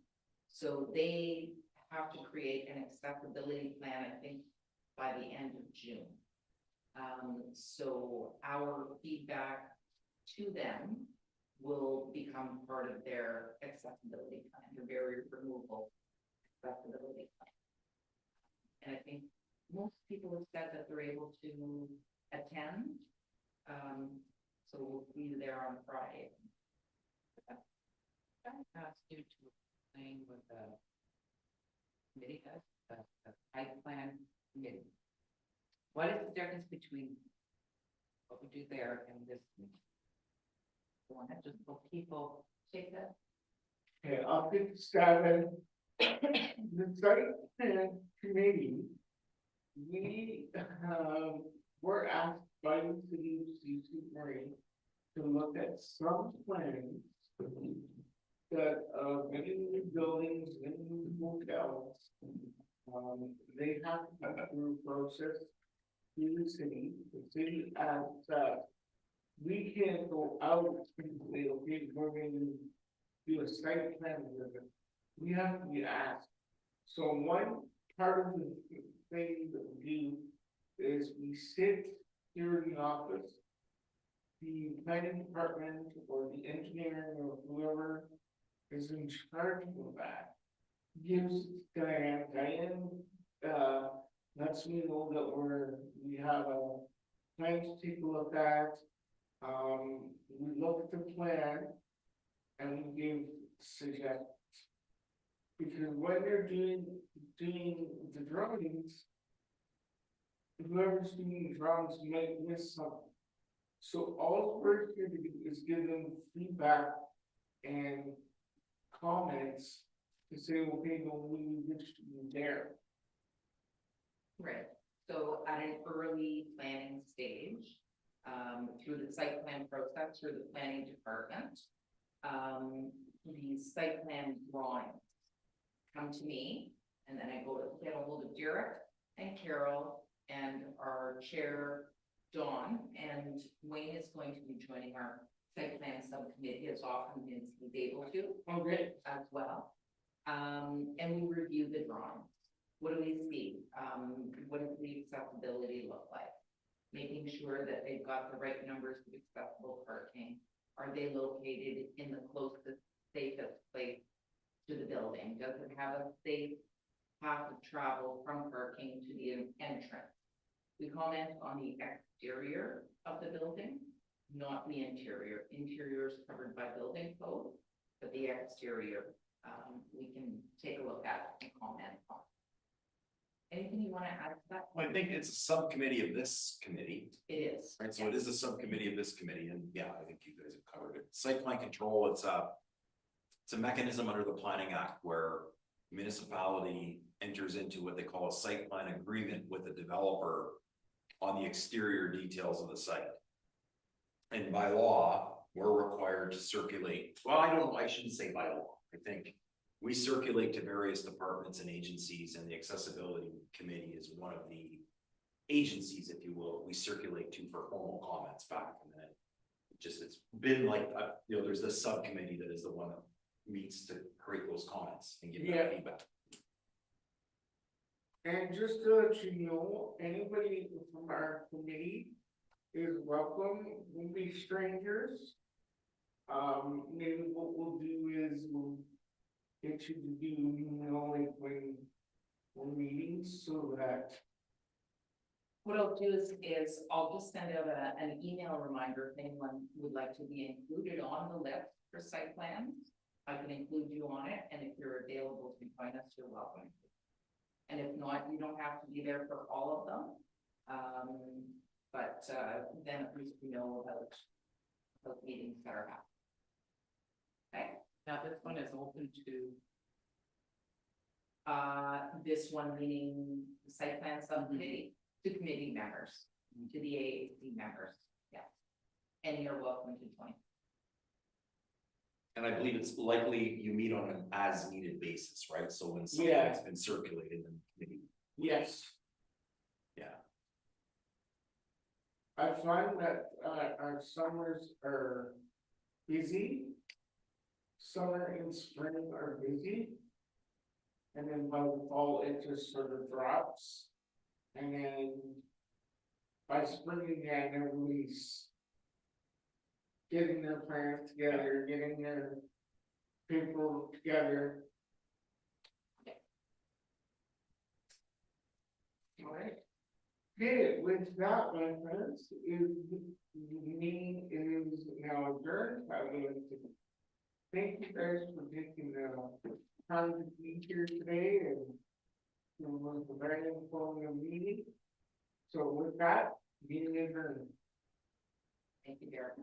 So they have to create an accessibility plan, I think, by the end of June. So our feedback to them will become part of their accessibility plan, their barrier removal accessibility plan. And I think most people have said that they're able to attend. So we'll see you there on Friday. I asked you to explain what the committee does, the site plan committee. What is the difference between what we do there and this meeting? I want to just let people take that. okay, I'll get started. The site plan committee, we, were asked by the city of Sault Ste. Marie to look at some plans that, many new buildings, many new hotels, they have to go through a process through the city asks that we can't go out and say, okay, we're going to do a site plan visit. We have to be asked. So one part of the thing that we do is we sit here in the office. The planning department or the engineering or whoever is in charge of that gives Diane, lets me know that we have a plan to take a look at. We look at the plan and we give suggestions. Because when you're doing the drawings, whoever's doing the drawings might miss something. So all we're here to do is give them feedback and comments to say, okay, no, we need this to be there. Right, so at an early planning stage, through the site plan process, through the planning department. The site plan drawings come to me, and then I go to get a hold of Derek and Carol and our chair, Dawn, and Wayne is going to be joining our site plan subcommittee as often as he's able to Okay, as well. And we review the drawings. What do we see? What does the accessibility look like? Making sure that they've got the right numbers of accessible parking. Are they located in the closest, safest place to the building? Does it have a safe path of travel from parking to the entrance? We comment on the exterior of the building, not the interior. Interior is covered by building code, but the exterior, we can take a look at and comment on. Anything you want to add to that? I think it's a subcommittee of this committee, It is. right? So it is a subcommittee of this committee, and yeah, I think you guys have covered it. Site plan control, it's a mechanism under the Planning Act where municipality enters into what they call a site plan agreement with the developer on the exterior details of the site. And by law, we're required to circulate, well, I shouldn't say by law, I think we circulate to various departments and agencies, and the accessibility committee is one of the agencies, if you will, we circulate to for formal comments back, and then it's been like, there's this subcommittee that is the one that meets to create those comments and give Yeah. that feedback. and just to let you know, anybody from our committee is welcome, we'll be strangers. Maybe what we'll do is we'll get you to do, like when we're meeting, so that, What I'll do is I'll just send out an email reminder if anyone would like to be included on the list for site plans. I can include you on it, and if you're available to join us, you're welcome. And if not, you don't have to be there for all of them. But then at least we know about those meetings that are happening. Okay, Now, this one is open to, this one meaning the site plan subcommittee, to committee members, to the AAC members, yeah. And you're welcome to join. And I believe it's likely you meet on an as needed basis, right? So when something Yeah. has been circulated, then maybe, yes. yeah. I find that, our summers are busy. Summer and spring are busy. And then by the fall, it just sort of drops. And then by spring again, everybody's getting their plans together, getting their paperwork together. Alright. Okay, with that, my friends, the meeting is now adjourned. I would like to thank you guys for taking the time to be here today, and it was a very informative meeting. So with that, meeting adjourned. Thank you, Derek.